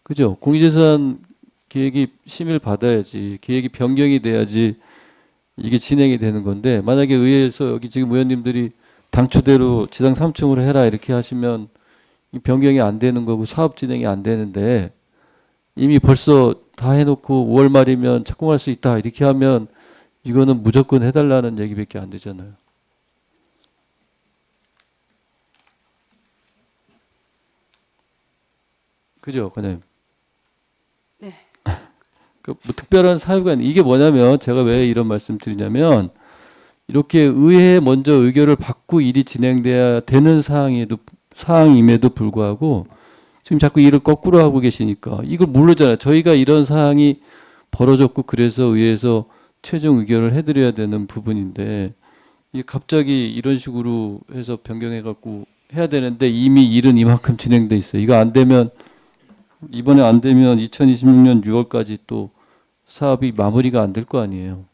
Speaker 4: 그죠? 공유재산 계획이 심의를 받아야지, 계획이 변경이 돼야지 이게 진행이 되는 건데 만약에 의회에서 여기 지금 의원님들이 당초대로 지상 3층으로 해라 이렇게 하시면 이 변경이 안 되는 거고 사업 진행이 안 되는데 이미 벌써 다 해놓고 5월 말이면 착공할 수 있다 이렇게 하면 이거는 무조건 해달라는 얘기밖에 안 되잖아요. 그죠, 과장님?
Speaker 7: 네.
Speaker 4: 뭐 특별한 사유가 이게 뭐냐면 제가 왜 이런 말씀 드리냐면 이렇게 의회에 먼저 의결을 받고 일이 진행돼야 되는 사항임에도 불구하고 지금 자꾸 일을 거꾸로 하고 계시니까 이걸 모르잖아요. 저희가 이런 사항이 벌어졌고 그래서 의회에서 최종 의결을 해드려야 되는 부분인데 이게 갑자기 이런 식으로 해서 변경해갖고 해야 되는데 이미 일은 이만큼 진행돼 있어요. 이거 안 되면 이번에 안 되면 2026년 6월까지 또 사업이 마무리가 안 될 거 아니에요.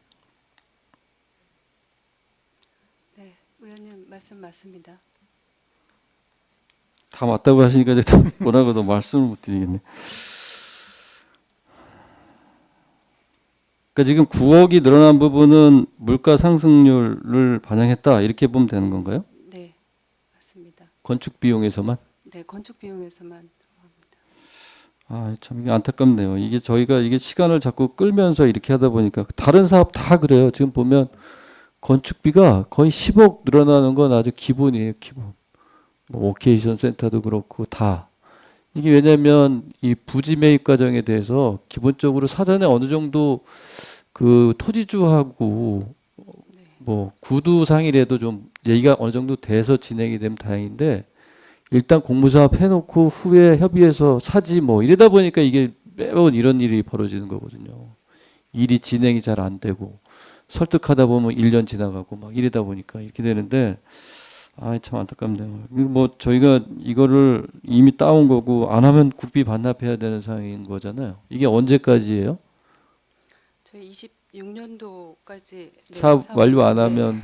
Speaker 7: 네, 의원님 말씀 맞습니다.
Speaker 4: 다 맞다고 하시니까 이제 뭐라고 더 말씀을 못 드리겠네. 그러니까 지금 9억이 늘어난 부분은 물가 상승률을 반영했다 이렇게 보면 되는 건가요?
Speaker 7: 네, 맞습니다.
Speaker 4: 건축 비용에서만?
Speaker 7: 네, 건축 비용에서만.
Speaker 4: 아, 참 이게 안타깝네요. 이게 저희가 이게 시간을 자꾸 끌면서 이렇게 하다 보니까 다른 사업 다 그래요. 지금 보면 건축비가 거의 10억 늘어나는 건 아주 기본이에요, 기본. 뭐 오케이션 센터도 그렇고 다. 이게 왜냐면 이 부지 매입 과정에 대해서 기본적으로 사전에 어느 정도 그 토지주하고 뭐 구두상이라도 좀 얘기가 어느 정도 돼서 진행이 되면 다행인데 일단 공모사업 해놓고 후에 협의해서 사지 뭐 이러다 보니까 이게 매번 이런 일이 벌어지는 거거든요. 일이 진행이 잘 안 되고 설득하다 보면 1년 지나가고 막 이러다 보니까 이렇게 되는데 아, 참 안타깝네요. 뭐 저희가 이거를 이미 따온 거고 안 하면 국비 반납해야 되는 상황인 거잖아요. 이게 언제까지예요?
Speaker 7: 저희 26년도까지
Speaker 4: 사업 완료 안 하면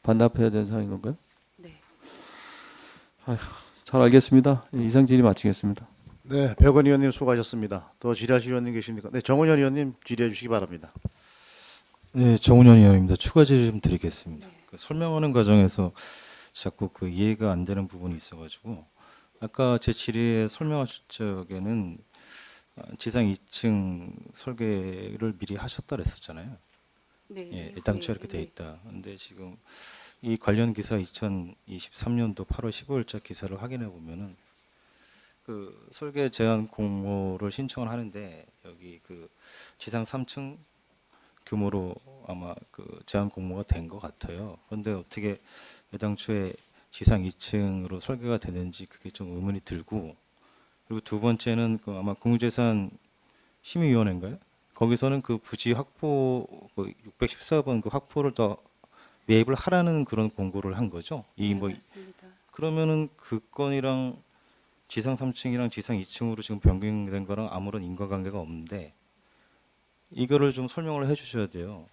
Speaker 4: 반납해야 되는 상황인 건가요?
Speaker 7: 네.
Speaker 4: 잘 알겠습니다. 이상 질의 마치겠습니다.
Speaker 1: 네, 백원 의원님 수고하셨습니다. 더 질의하실 의원님 계십니까? 네, 정은현 의원님 질의해 주시기 바랍니다.
Speaker 8: 네, 정운현 의원입니다. 추가 질의 좀 드리겠습니다. 그 설명하는 과정에서 자꾸 그 이해가 안 되는 부분이 있어가지고 아까 제 질의에 설명하실 적에는 지상 2층 설계를 미리 하셨다 그랬었잖아요.
Speaker 7: 네.
Speaker 8: 예, 당초에 이렇게 돼 있다. 근데 지금 이 관련 기사 2023년도 8월 15일자 기사를 확인해 보면은 그 설계 제한 공모를 신청을 하는데 여기 그 지상 3층 규모로 아마 그 제한 공모가 된 것 같아요. 그런데 어떻게 애당초에 지상 2층으로 설계가 되는지 그게 좀 의문이 들고 그리고 두 번째는 그 아마 공유재산 심의위원회인가요? 거기서는 그 부지 확보 그 614번 그 확보를 더 매입을 하라는 그런 공고를 한 거죠. 이 뭐
Speaker 7: 맞습니다.
Speaker 8: 그러면은 그 건이랑 지상 3층이랑 지상 2층으로 지금 변경된 거랑 아무런 인과관계가 없는데 이거를 좀 설명을 해주셔야 돼요.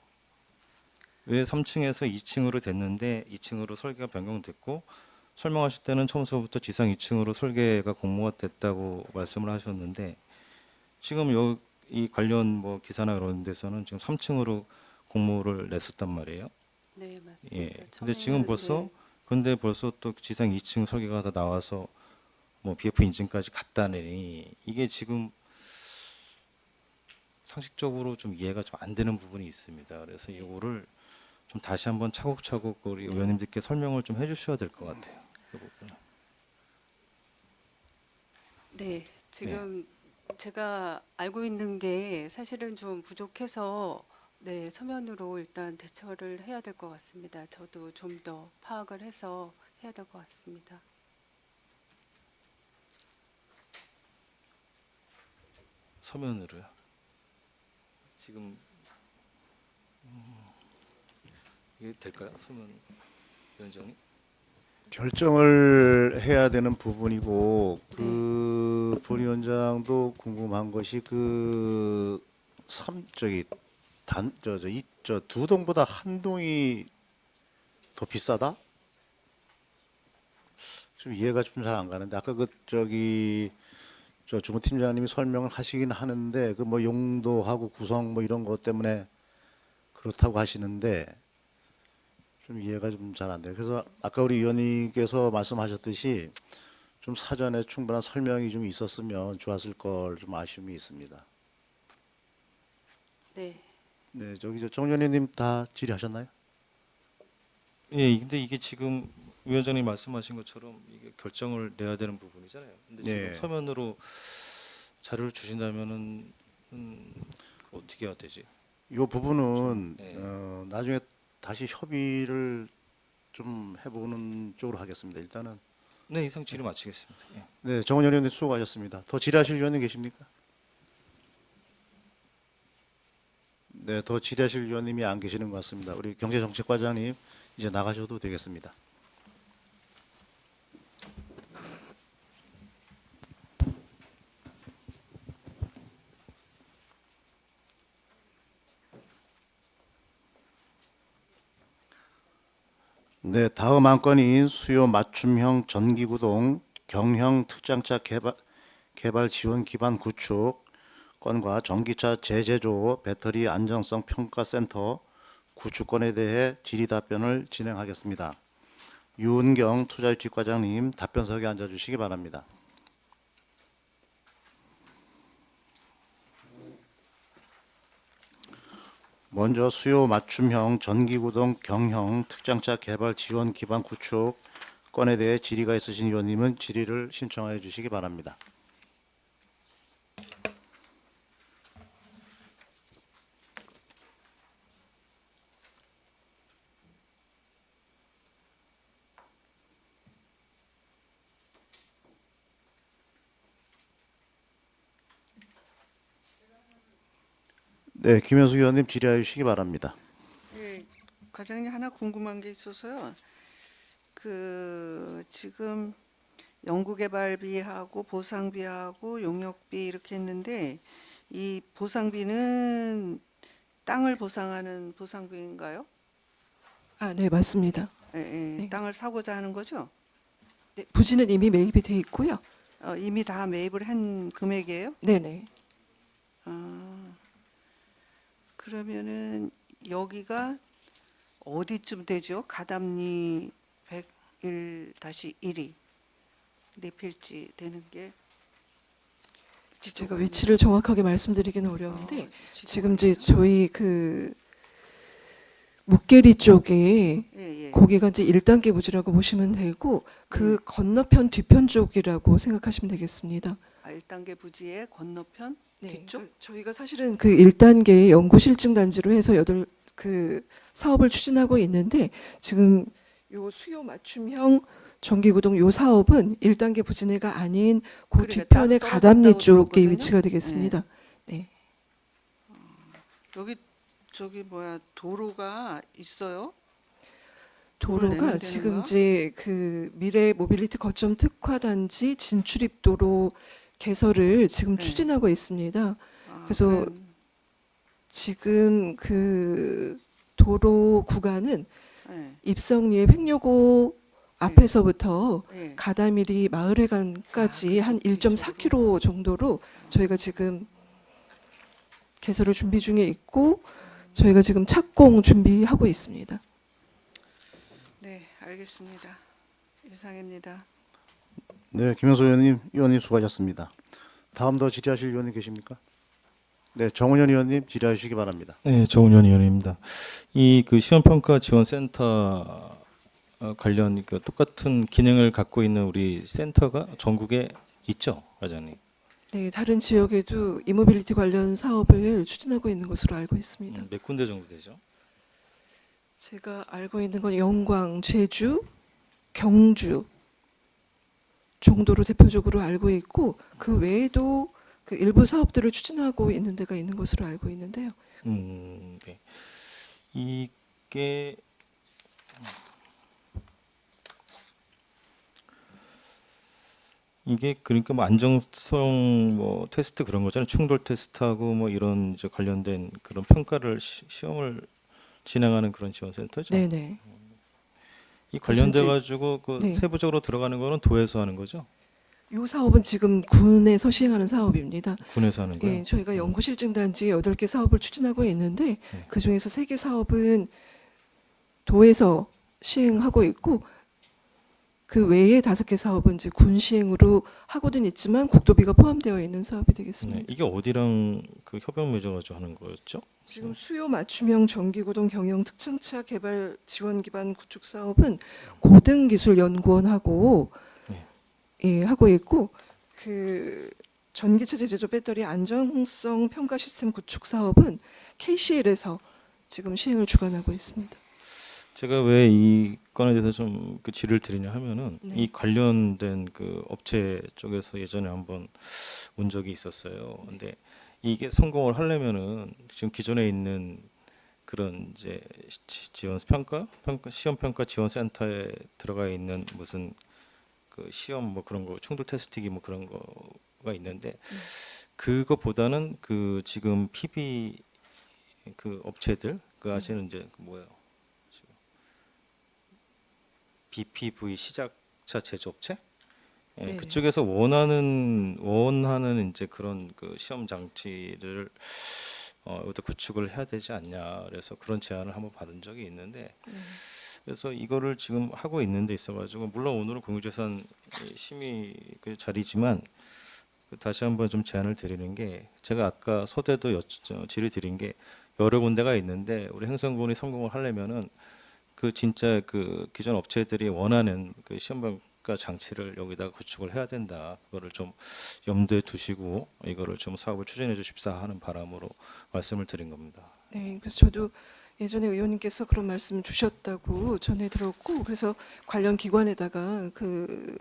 Speaker 8: 왜 3층에서 2층으로 됐는데 2층으로 설계가 변경됐고 설명하실 때는 처음서부터 지상 2층으로 설계가 공모가 됐다고 말씀을 하셨는데 지금 이 관련 뭐 기사나 그런 데서는 지금 3층으로 공모를 냈었단 말이에요.
Speaker 7: 네, 맞습니다.
Speaker 8: 예. 근데 지금 벌써 근데 벌써 또 지상 2층 설계가 다 나와서 뭐 BF 인증까지 갔다니 이게 지금 상식적으로 좀 이해가 좀 안 되는 부분이 있습니다. 그래서 이거를 좀 다시 한번 차곡차곡 우리 의원님들께 설명을 좀 해주셔야 될 것 같아요. 그 부분은.
Speaker 7: 네, 지금 제가 알고 있는 게 사실은 좀 부족해서 네, 서면으로 일단 대처를 해야 될 것 같습니다. 저도 좀 더 파악을 해서 해야 될 것 같습니다.
Speaker 8: 서면으로요. 지금 이게 될까요, 서면 위원장님?
Speaker 1: 결정을 해야 되는 부분이고 그 본위원장도 궁금한 것이 그 두 동보다 한 동이 더 비싸다? 좀 이해가 좀 잘 안 가는데 아까 저 주무팀장님이 설명을 하시긴 하는데 그 뭐 용도하고 구성 뭐 이런 것 때문에 그렇다고 하시는데 좀 이해가 좀 잘 안 돼요. 그래서 아까 우리 위원님께서 말씀하셨듯이 좀 사전에 충분한 설명이 좀 있었으면 좋았을 걸 좀 아쉬움이 있습니다.
Speaker 7: 네,
Speaker 1: 네, 정 의원님 다 질의하셨나요?
Speaker 8: 예, 근데 이게 지금 위원장님 말씀하신 것처럼 이게 결정을 내야 되는 부분이잖아요. 근데 지금
Speaker 1: 네.
Speaker 8: 서면으로 자료를 주신다면은 어떻게 해야 되지?
Speaker 1: 이 부분은
Speaker 8: 네.
Speaker 1: 나중에 다시 협의를 좀 해보는 쪽으로 하겠습니다. 일단은
Speaker 8: 네, 이상 질의 마치겠습니다. 예.
Speaker 1: 네, 정원현 의원님 수고하셨습니다. 더 질의하실 위원님 계십니까? 네, 더 질의하실 위원님이 안 계시는 것 같습니다. 우리 경제정책과장님 이제 나가셔도 되겠습니다. 네, 다음 안건이 수요 맞춤형 전기구동 경형 특장차 개발 지원 기반 구축 건과 전기차 재제조 배터리 안정성 평가센터 구축건에 대해 질의 답변을 진행하겠습니다. 유은경 투자유치과장님 답변석에 앉아주시기 바랍니다. 먼저 수요 맞춤형 전기구동 경형 특장차 개발 지원 기반 구축 건에 대해 질의가 있으신 위원님은 질의를 신청하여 주시기 바랍니다. 네, 김현수 위원님 질의하여 주시기 바랍니다.
Speaker 6: 예, 과장님 하나 궁금한 게 있어서요. 그 지금 연구개발비하고 보상비하고 용역비 이렇게 했는데 이 보상비는 땅을 보상하는 보상비인가요?
Speaker 11: 아, 네, 맞습니다.
Speaker 6: 예, 예,
Speaker 11: 네.
Speaker 6: 땅을 사고자 하는 거죠?
Speaker 11: 네, 부지는 이미 매입이 돼 있고요.
Speaker 6: 이미 다 매입을 한 금액이에요?
Speaker 11: 네네.
Speaker 6: 그러면은 여기가 어디쯤 되죠? 가담리 101-1이 내 필지 되는 게
Speaker 11: 제가 위치를 정확하게 말씀드리기는 어려운데
Speaker 6: 지도가
Speaker 11: 지금 이제 저희 그 묵계리 쪽에
Speaker 6: 예, 예.
Speaker 11: 거기가 이제 1단계 부지라고 보시면 되고 그 건너편 뒤편 쪽이라고 생각하시면 되겠습니다.
Speaker 6: 1단계 부지의 건너편
Speaker 11: 네,
Speaker 6: 뒤쪽?
Speaker 11: 그러니까 저희가 사실은 그 1단계 연구 실증 단지로 해서 그 사업을 추진하고 있는데 지금 요 수요 맞춤형 전기구동 요 사업은 1단계 부지 내가 아닌 그
Speaker 6: 그러니까
Speaker 11: 뒤편의
Speaker 6: 따로
Speaker 11: 가담리
Speaker 6: 떨어졌다고
Speaker 11: 쪽에
Speaker 6: 들었거든요.
Speaker 11: 위치가 되겠습니다. 네.
Speaker 6: 여기 저기 뭐야 도로가 있어요?
Speaker 11: 도로가
Speaker 6: 내면
Speaker 11: 지금
Speaker 6: 되는 거야?
Speaker 11: 이제 그 미래 모빌리티 거점 특화 단지 진출입도로 개설을 지금
Speaker 6: 네.
Speaker 11: 추진하고 있습니다. 그래서 지금 그 도로 구간은
Speaker 6: 예,
Speaker 11: 입성리의 횡료고 앞에서부터
Speaker 6: 예.
Speaker 11: 가다미리 마을회관까지 한 1.4km 정도로 저희가 지금 개설을 준비 중에 있고 저희가 지금 착공 준비하고 있습니다.
Speaker 6: 네, 알겠습니다. 이상입니다.
Speaker 1: 네, 김현수 위원님 수고하셨습니다. 다음 더 질의하실 위원님 계십니까? 네, 정은현 위원님 질의해 주시기 바랍니다.
Speaker 8: 네, 정은현 의원입니다. 이 그 시험평가 지원센터 관련 그 똑같은 기능을 갖고 있는 우리 센터가 전국에 있죠, 과장님?
Speaker 11: 네, 다른 지역에도 이모빌리티 관련 사업을 추진하고 있는 것으로 알고 있습니다.
Speaker 8: 몇 군데 정도 되죠?
Speaker 11: 제가 알고 있는 건 영광, 제주, 경주 정도로 대표적으로 알고 있고 그 외에도 그 일부 사업들을 추진하고 있는 데가 있는 것으로 알고 있는데요.
Speaker 8: 네. 이게 그러니까 뭐 안정성 뭐 테스트 그런 거잖아요. 충돌 테스트하고 뭐 이런 이제 관련된 그런 평가를 시험을 진행하는 그런 지원센터죠.
Speaker 11: 네네.
Speaker 8: 이 관련돼
Speaker 11: 이제-
Speaker 8: 가지고 그
Speaker 11: 네.
Speaker 8: 세부적으로 들어가는 거는 도에서 하는 거죠.
Speaker 11: 이 사업은 지금 군에서 시행하는 사업입니다.
Speaker 8: 군에서 하는 거예요.
Speaker 11: 예, 저희가 연구실증단지 8개 사업을 추진하고 있는데 그 중에서 3개 사업은 도에서 시행하고 있고 그 외에 5개 사업은 이제 군 시행으로 하고는 있지만 국도비가 포함되어 있는 사업이 되겠습니다.
Speaker 8: 네, 이게 어디랑 그 협약 맺어가지고 하는 거였죠?
Speaker 11: 지금 수요 맞춤형 전기구동 경영 특층차 개발 지원 기반 구축 사업은 고등기술연구원하고 예, 하고 있고 그 전기체제 제조 배터리 안정성 평가 시스템 구축 사업은 KCL에서 지금 시행을 주관하고 있습니다.
Speaker 8: 제가 왜 이 건에 대해서 좀 그 질의를 드리냐 하면은
Speaker 11: 네.
Speaker 8: 이 관련된 그 업체 쪽에서 예전에 한번 온 적이 있었어요. 근데 이게 성공을 하려면은 지금 기존에 있는 그런 이제 지원 시험 평가 지원 센터에 들어가 있는 무슨 그 시험 뭐 그런 거 충돌 테스트기 뭐 그런 거가 있는데 그것보다는 그 지금 PB 그 업체들 그 아시는 이제 그 뭐예요? BPV 시작차 제조업체 예,
Speaker 11: 네.
Speaker 8: 그쪽에서 원하는 이제 그런 그 시험 장치를 여기다 구축을 해야 되지 않냐 그래서 그런 제안을 한번 받은 적이 있는데 그래서 이거를 지금 하고 있는 데 있어가지고 물론 오늘은 공유재산 심의 그 자리지만 다시 한번 좀 제안을 드리는 게 제가 아까 서대도 질의 드린 게 여러 군데가 있는데 우리 행성군이 성공을 하려면은 그 진짜 그 기존 업체들이 원하는 그 시험평가 장치를 여기다가 구축을 해야 된다. 그거를 좀 염두에 두시고 이거를 좀 사업을 추진해 주십사 하는 바람으로 말씀을 드린 겁니다.
Speaker 11: 네, 그래서 저도 예전에 의원님께서 그런 말씀 주셨다고 전해 들었고, 그래서 관련 기관에다가 그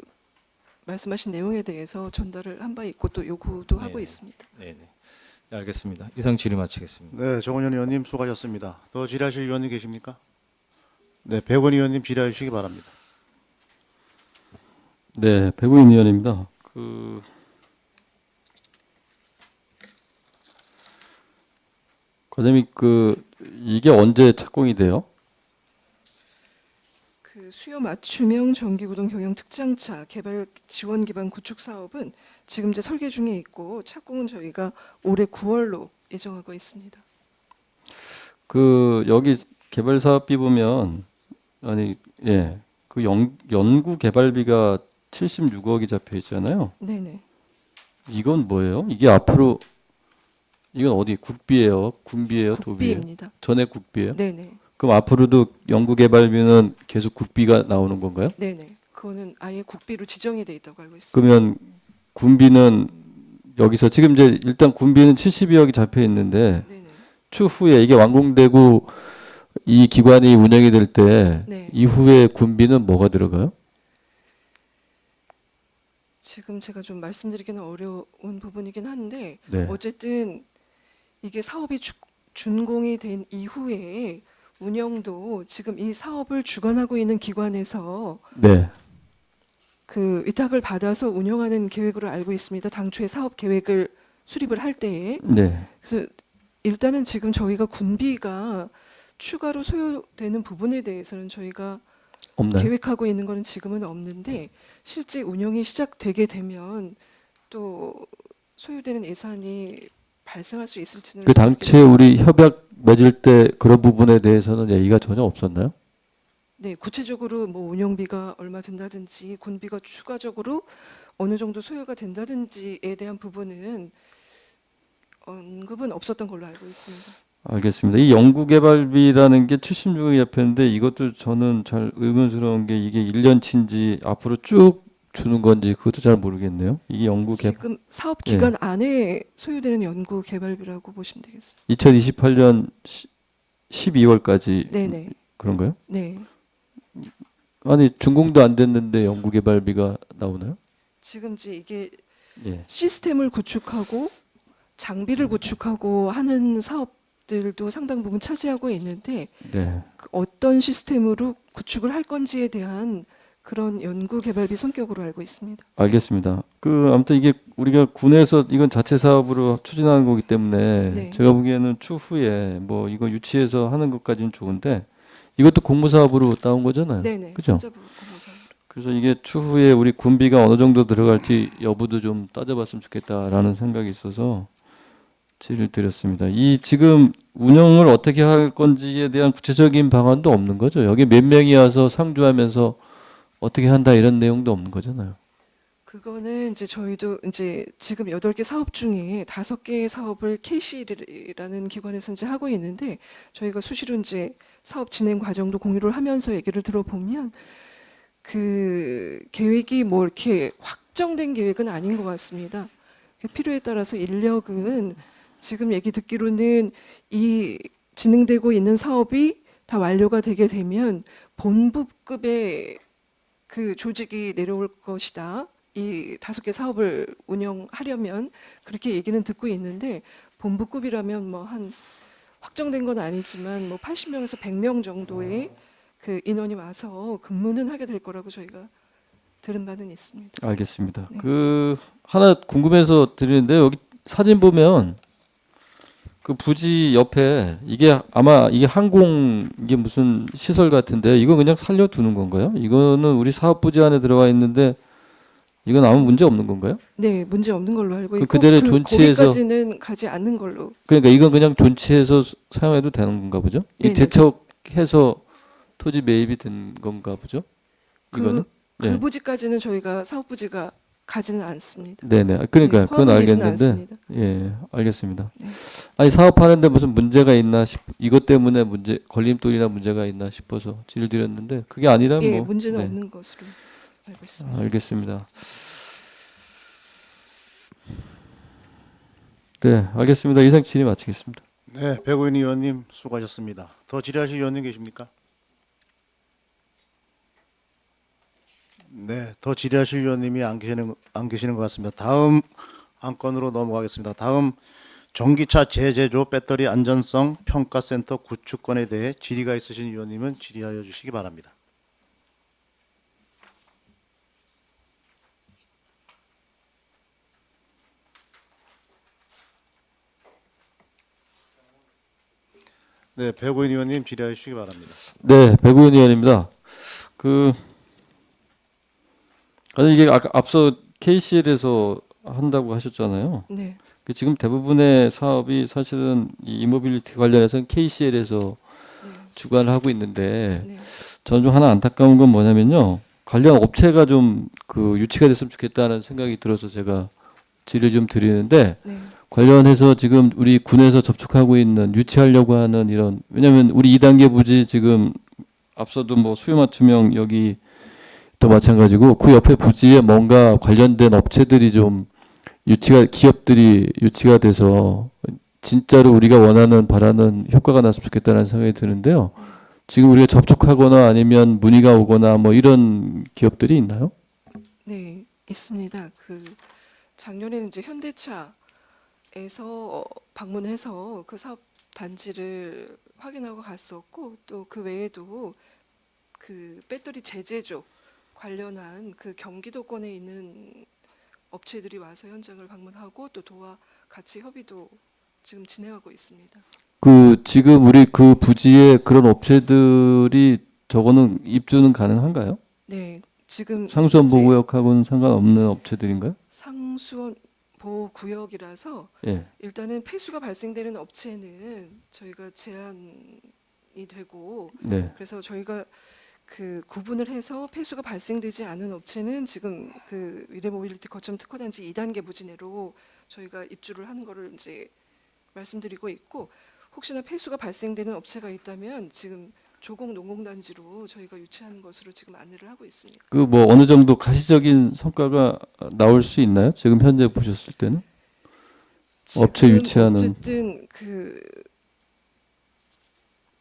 Speaker 11: 말씀하신 내용에 대해서 전달을 한 바 있고 또 요구도 하고
Speaker 8: 네네.
Speaker 11: 있습니다.
Speaker 8: 네, 알겠습니다. 이상 질의 마치겠습니다.
Speaker 1: 네, 정원현 의원님 수고하셨습니다. 더 질의하실 의원님 계십니까? 네, 백원 의원님 질의해 주시기 바랍니다.
Speaker 4: 네, 백우인 의원입니다. 과장님 이게 언제 착공이 돼요?
Speaker 11: 그 수요 맞춤형 전기구동 경영 특장차 개발 지원 기반 구축 사업은 지금 이제 설계 중에 있고 착공은 저희가 올해 9월로 예정하고 있습니다.
Speaker 4: 여기 개발 사업비 보면 연구 개발비가 76억이 잡혀 있잖아요.
Speaker 11: 네네.
Speaker 4: 이건 뭐예요? 이게 앞으로 이건 어디 국비예요? 군비예요? 도비예요?
Speaker 11: 국비입니다.
Speaker 4: 전액 국비예요?
Speaker 11: 네네.
Speaker 4: 그럼 앞으로도 연구 개발비는 계속 국비가 나오는 건가요?
Speaker 11: 네네. 그거는 아예 국비로 지정이 돼 있다고 알고 있습니다.
Speaker 4: 그러면 군비는 여기서 지금 이제 일단 군비는 72억이 잡혀 있는데
Speaker 11: 네네.
Speaker 4: 추후에 이게 완공되고 이 기관이 운영이 될 때
Speaker 11: 네.
Speaker 4: 이후에 군비는 뭐가 들어가요?
Speaker 11: 지금 제가 좀 말씀드리기는 어려운 부분이긴 한데
Speaker 4: 네.
Speaker 11: 어쨌든 이게 사업이 준공이 된 이후에 운영도 지금 이 사업을 주관하고 있는 기관에서
Speaker 4: 네.
Speaker 11: 그 위탁을 받아서 운영하는 계획으로 알고 있습니다. 당초에 사업 계획을 수립을 할 때에.
Speaker 4: 네.
Speaker 11: 그래서 일단은 지금 저희가 군비가 추가로 소요되는 부분에 대해서는 저희가
Speaker 4: 없나요?
Speaker 11: 계획하고 있는 거는 지금은 없는데 실제 운영이 시작되게 되면 또 소요되는 예산이 발생할 수 있을지는
Speaker 4: 그 당시에
Speaker 11: 모르겠습니다.
Speaker 4: 우리 협약 맺을 때 그런 부분에 대해서는 얘기가 전혀 없었나요?
Speaker 11: 네, 구체적으로 뭐 운영비가 얼마 든다든지 군비가 추가적으로 어느 정도 소요가 된다든지에 대한 부분은 언급은 없었던 걸로 알고 있습니다.
Speaker 4: 알겠습니다. 이 연구개발비라는 게 76억이 잡혔는데 이것도 저는 잘 의문스러운 게 이게 1년치인지 앞으로 쭉 주는 건지 그것도 잘 모르겠네요. 이게
Speaker 11: 지금 사업 기간 안에 소요되는 연구 개발비라고 보시면 되겠습니다.
Speaker 4: 2028년 12월까지
Speaker 11: 네네.
Speaker 4: 그런가요?
Speaker 11: 네.
Speaker 4: 아니 준공도 안 됐는데 연구개발비가 나오나요?
Speaker 11: 지금 이제 이게
Speaker 4: 예.
Speaker 11: 시스템을 구축하고 장비를 구축하고 하는 사업들도 상당 부분 차지하고 있는데
Speaker 4: 네.
Speaker 11: 그 어떤 시스템으로 구축을 할 건지에 대한 그런 연구 개발비 성격으로 알고 있습니다.
Speaker 4: 알겠습니다. 아무튼 이게 우리가 군에서 이건 자체 사업으로 추진하는 거기 때문에
Speaker 11: 네.
Speaker 4: 제가 보기에는 추후에 뭐 이거 유치해서 하는 것까지는 좋은데 이것도 공모 사업으로 따온 거잖아요.
Speaker 11: 네네.
Speaker 4: 그죠?
Speaker 11: 산자부 공모사업으로.
Speaker 4: 그래서 이게 추후에 우리 군비가 어느 정도 들어갈지 여부도 좀 따져봤으면 좋겠다라는 생각이 있어서 질의를 드렸습니다. 이 지금 운영을 어떻게 할 건지에 대한 구체적인 방안도 없는 거죠. 여기 몇 명이 와서 상주하면서 어떻게 한다 이런 내용도 없는 거잖아요.
Speaker 11: 그거는 이제 저희도 이제 지금 8개 사업 중에 5개의 사업을 KC라는 기관에서 이제 하고 있는데 저희가 수시로 이제 사업 진행 과정도 공유를 하면서 얘기를 들어보면 그 계획이 뭐 이렇게 확정된 계획은 아닌 것 같습니다. 필요에 따라서 인력은 지금 얘기 듣기로는 이 진행되고 있는 사업이 다 완료가 되게 되면 본부급의 그 조직이 내려올 것이다. 이 5개 사업을 운영하려면 그렇게 얘기는 듣고 있는데 본부급이라면 뭐 한 확정된 건 아니지만 뭐 80명에서 100명 정도의 그 인원이 와서 근무는 하게 될 거라고 저희가 들은 바는 있습니다.
Speaker 4: 알겠습니다.
Speaker 11: 네.
Speaker 4: 하나 궁금해서 드리는데 여기 사진 보면 그 부지 옆에 이게 아마 이게 항공 이게 무슨 시설 같은데 이거 그냥 살려두는 건가요? 이거는 우리 사업 부지 안에 들어가 있는데 이건 아무 문제 없는 건가요?
Speaker 11: 네, 문제 없는 걸로 알고
Speaker 4: 그
Speaker 11: 있고
Speaker 4: 그대로 존치해서
Speaker 11: 거기까지는 가지 않는 걸로.
Speaker 4: 그러니까 이건 그냥 존치해서 사용해도 되는 건가 보죠? 이
Speaker 11: 네네.
Speaker 4: 재척해서 토지 매입이 된 건가 보죠? 이거는
Speaker 11: 그
Speaker 4: 네.
Speaker 11: 부지까지는 저희가 사업 부지가 가지는 않습니다.
Speaker 4: 네네. 그러니까
Speaker 11: 네,
Speaker 4: 그건
Speaker 11: 포함되지는
Speaker 4: 알겠는데
Speaker 11: 않습니다.
Speaker 4: 예, 알겠습니다.
Speaker 11: 네.
Speaker 4: 아니 사업하는데 무슨 문제가 있나 이것 때문에 문제 걸림돌이나 문제가 있나 싶어서 질을 드렸는데 그게 아니라면
Speaker 11: 예,
Speaker 4: 뭐
Speaker 11: 문제는
Speaker 4: 네.
Speaker 11: 없는 것으로 알고 있습니다.
Speaker 4: 알겠습니다. 네, 알겠습니다. 이상 질의 마치겠습니다.
Speaker 1: 네, 백우인 의원님 수고하셨습니다. 더 질의하실 의원님 계십니까? 네, 더 질의하실 의원님이 안 계시는 것 같습니다. 다음 안건으로 넘어가겠습니다. 다음 전기차 재제조 배터리 안전성 평가센터 구축건에 대해 질의가 있으신 의원님은 질의하여 주시기 바랍니다. 네, 백우인 의원님 질의하여 주시기 바랍니다.
Speaker 4: 네, 백우현 의원입니다. 아니 이게 아까 앞서 KCL에서 한다고 하셨잖아요.
Speaker 11: 네.
Speaker 4: 지금 대부분의 사업이 사실은 이 이모빌리티 관련해서는 KCL에서 주관을 하고 있는데
Speaker 11: 네.
Speaker 4: 저는 좀 하나 안타까운 건 뭐냐면요. 관련 업체가 좀 그 유치가 됐으면 좋겠다는 생각이 들어서 제가 질의를 좀 드리는데
Speaker 11: 네.
Speaker 4: 관련해서 지금 우리 군에서 접촉하고 있는 유치하려고 하는 이런 왜냐하면 우리 2단계 부지 지금 앞서도 뭐 수요 맞춤형 여기 또 마찬가지고 그 옆에 부지에 뭔가 관련된 업체들이 좀 기업들이 유치가 돼서 진짜로 우리가 원하는 바라는 효과가 났으면 좋겠다는 생각이 드는데요. 지금 우리가 접촉하거나 아니면 문의가 오거나 뭐 이런 기업들이 있나요?
Speaker 11: 네, 있습니다. 작년에는 이제 현대차에서 방문해서 그 사업 단지를 확인하고 갔었고 또 그 외에도 그 배터리 재제조 관련한 그 경기도권에 있는 업체들이 와서 현장을 방문하고 또 도와 같이 협의도 지금 진행하고 있습니다.
Speaker 4: 지금 우리 그 부지에 그런 업체들이 저거는 입주는 가능한가요?
Speaker 11: 네, 지금
Speaker 4: 상수원
Speaker 11: 이제
Speaker 4: 보호구역하고는 상관없는 업체들인가요?
Speaker 11: 상수원 보호구역이라서
Speaker 4: 예.
Speaker 11: 일단은 폐수가 발생되는 업체는 저희가 제한이 되고
Speaker 4: 네.
Speaker 11: 그래서 저희가 그 구분을 해서 폐수가 발생되지 않은 업체는 지금 그 미래모빌리티 거점 특화단지 2단계 부지 내로 저희가 입주를 하는 거를 이제 말씀드리고 있고 혹시나 폐수가 발생되는 업체가 있다면 지금 조공 농공단지로 저희가 유치하는 것으로 지금 안내를 하고 있습니다.
Speaker 4: 그 뭐 어느 정도 가시적인 성과가 나올 수 있나요? 지금 현재 보셨을 때는? 업체
Speaker 11: 지금
Speaker 4: 유치하는
Speaker 11: 어쨌든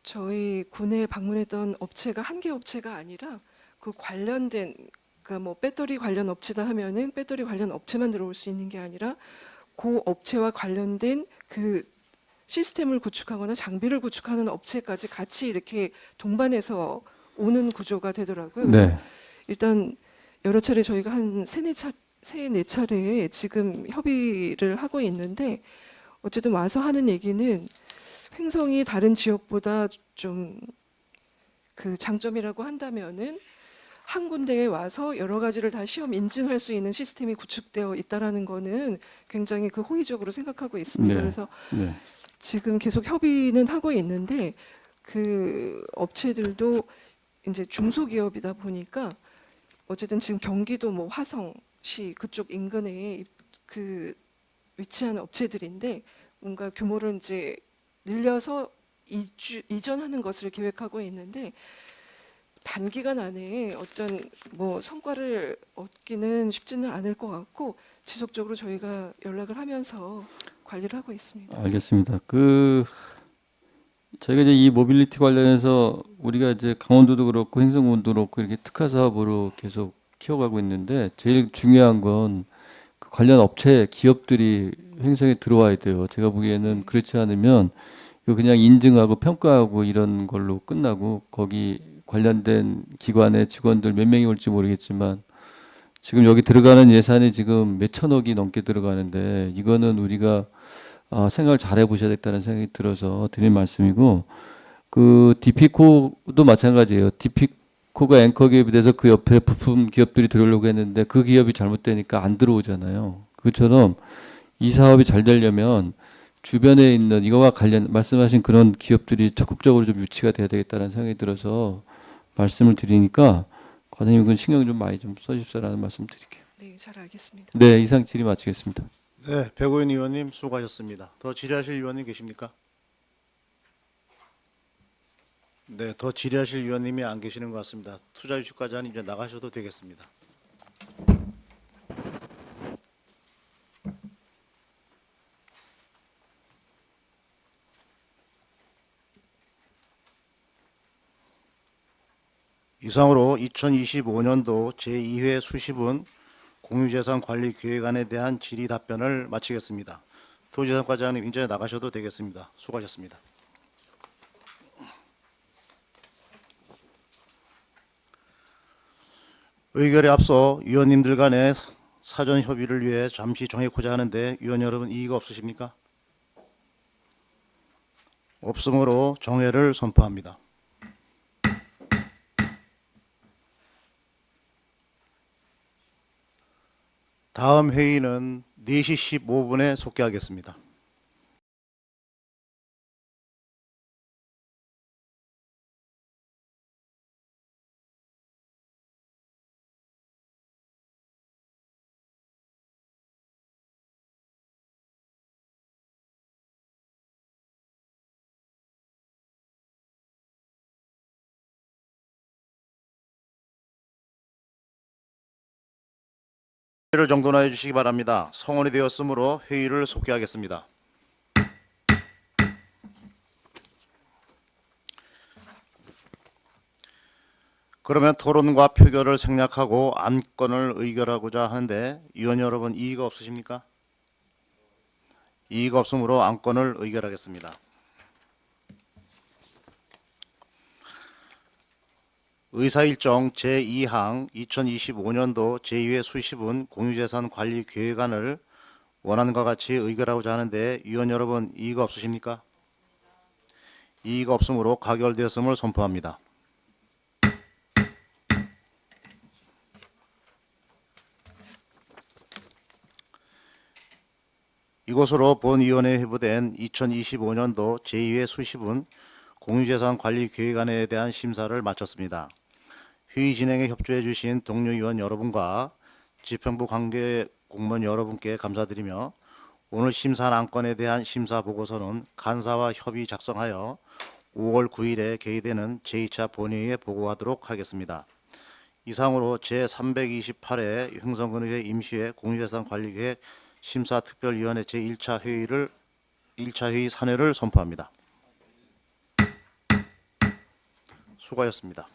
Speaker 11: 저희 군에 방문했던 업체가 한 개 업체가 아니라 그 관련된 그러니까 뭐 배터리 관련 업체다 하면은 배터리 관련 업체만 들어올 수 있는 게 아니라 그 업체와 관련된 그 시스템을 구축하거나 장비를 구축하는 업체까지 같이 이렇게 동반해서 오는 구조가 되더라고요. 그래서
Speaker 4: 네.
Speaker 11: 일단 여러 차례 저희가 한 세네 차례 지금 협의를 하고 있는데 어쨌든 와서 하는 얘기는 횡성이 다른 지역보다 좀 그 장점이라고 한다면은 한 군데에 와서 여러 가지를 다 시험 인증할 수 있는 시스템이 구축되어 있다라는 거는 굉장히 호의적으로 생각하고 있습니다.
Speaker 4: 네.
Speaker 11: 그래서
Speaker 4: 네.
Speaker 11: 지금 계속 협의는 하고 있는데 그 업체들도 이제 중소기업이다 보니까 어쨌든 지금 경기도 뭐 화성시 그쪽 인근에 위치한 업체들인데 뭔가 규모를 이제 늘려서 이전하는 것을 계획하고 있는데 단기간 안에 어떤 뭐 성과를 얻기는 쉽지는 않을 것 같고 지속적으로 저희가 연락을 하면서 관리를 하고 있습니다.
Speaker 4: 알겠습니다. 저희가 이제 이 모빌리티 관련해서 우리가 이제 강원도도 그렇고 행성군도 그렇고 이렇게 특화 사업으로 계속 키워가고 있는데 제일 중요한 건 그 관련 업체 기업들이 행성에 들어와야 돼요. 제가 보기에는 그렇지 않으면 이거 그냥 인증하고 평가하고 이런 걸로 끝나고 거기 관련된 기관의 직원들 몇 명이 올지 모르겠지만 지금 여기 들어가는 예산이 지금 몇 천억이 넘게 들어가는데 이거는 우리가 생각을 잘 해보셔야 되겠다는 생각이 들어서 드린 말씀이고, 그 디피코도 마찬가지예요. 디피코가 앵커 기업이 돼서 그 옆에 부품 기업들이 들어오려고 했는데 그 기업이 잘못되니까 안 들어오잖아요. 그처럼 이 사업이 잘 되려면 주변에 있는 이거와 관련 말씀하신 그런 기업들이 적극적으로 좀 유치가 돼야 되겠다는 생각이 들어서 말씀을 드리니까 과장님 그건 신경 좀 많이 좀 써주십사라는 말씀 드릴게요.
Speaker 11: 네, 잘 알겠습니다.
Speaker 4: 네, 이상 질의 마치겠습니다.
Speaker 1: 네, 백오인 의원님 수고하셨습니다. 더 질의하실 의원님 계십니까? 네, 더 질의하실 의원님이 안 계시는 것 같습니다. 투자유치과장님 이제 나가셔도 되겠습니다. 이상으로 2025년도 제2회 수시분 공유재산 관리 계획안에 대한 질의 답변을 마치겠습니다. 도지사과장님 이제 나가셔도 되겠습니다. 수고하셨습니다. 의결에 앞서 위원님들 간의 사전 협의를 위해 잠시 정해고자 하는데 위원 여러분 이의가 없으십니까? 없으므로 정회를 선포합니다. 다음 회의는 4시 15분에 속개하겠습니다. 회의를 정돈하여 주시기 바랍니다. 성원이 되었으므로 회의를 속개하겠습니다. 그러면 토론과 표결을 생략하고 안건을 의결하고자 하는데 위원 여러분 이의가 없으십니까? 이의가 없으므로 안건을 의결하겠습니다. 의사일정 제2항 2025년도 제2회 수시분 공유재산 관리 계획안을 원하는 것 같이 의결하고자 하는데 위원 여러분 이의가 없으십니까? 이의가 없으므로 가결되었음을 선포합니다. 이것으로 본위원회에 회부된 2025년도 제2회 수시분 공유재산 관리 계획안에 대한 심사를 마쳤습니다. 회의 진행에 협조해 주신 동료 위원 여러분과 집행부 관계 공무원 여러분께 감사드리며 오늘 심사한 안건에 대한 심사 보고서는 간사와 협의 작성하여 5월 9일에 개의되는 제2차 본회의에 보고하도록 하겠습니다. 이상으로 제328회 흥성군의회 임시회 공유재산 관리계획 심사특별위원회 제1차 회의 산회를 선포합니다. 수고하셨습니다.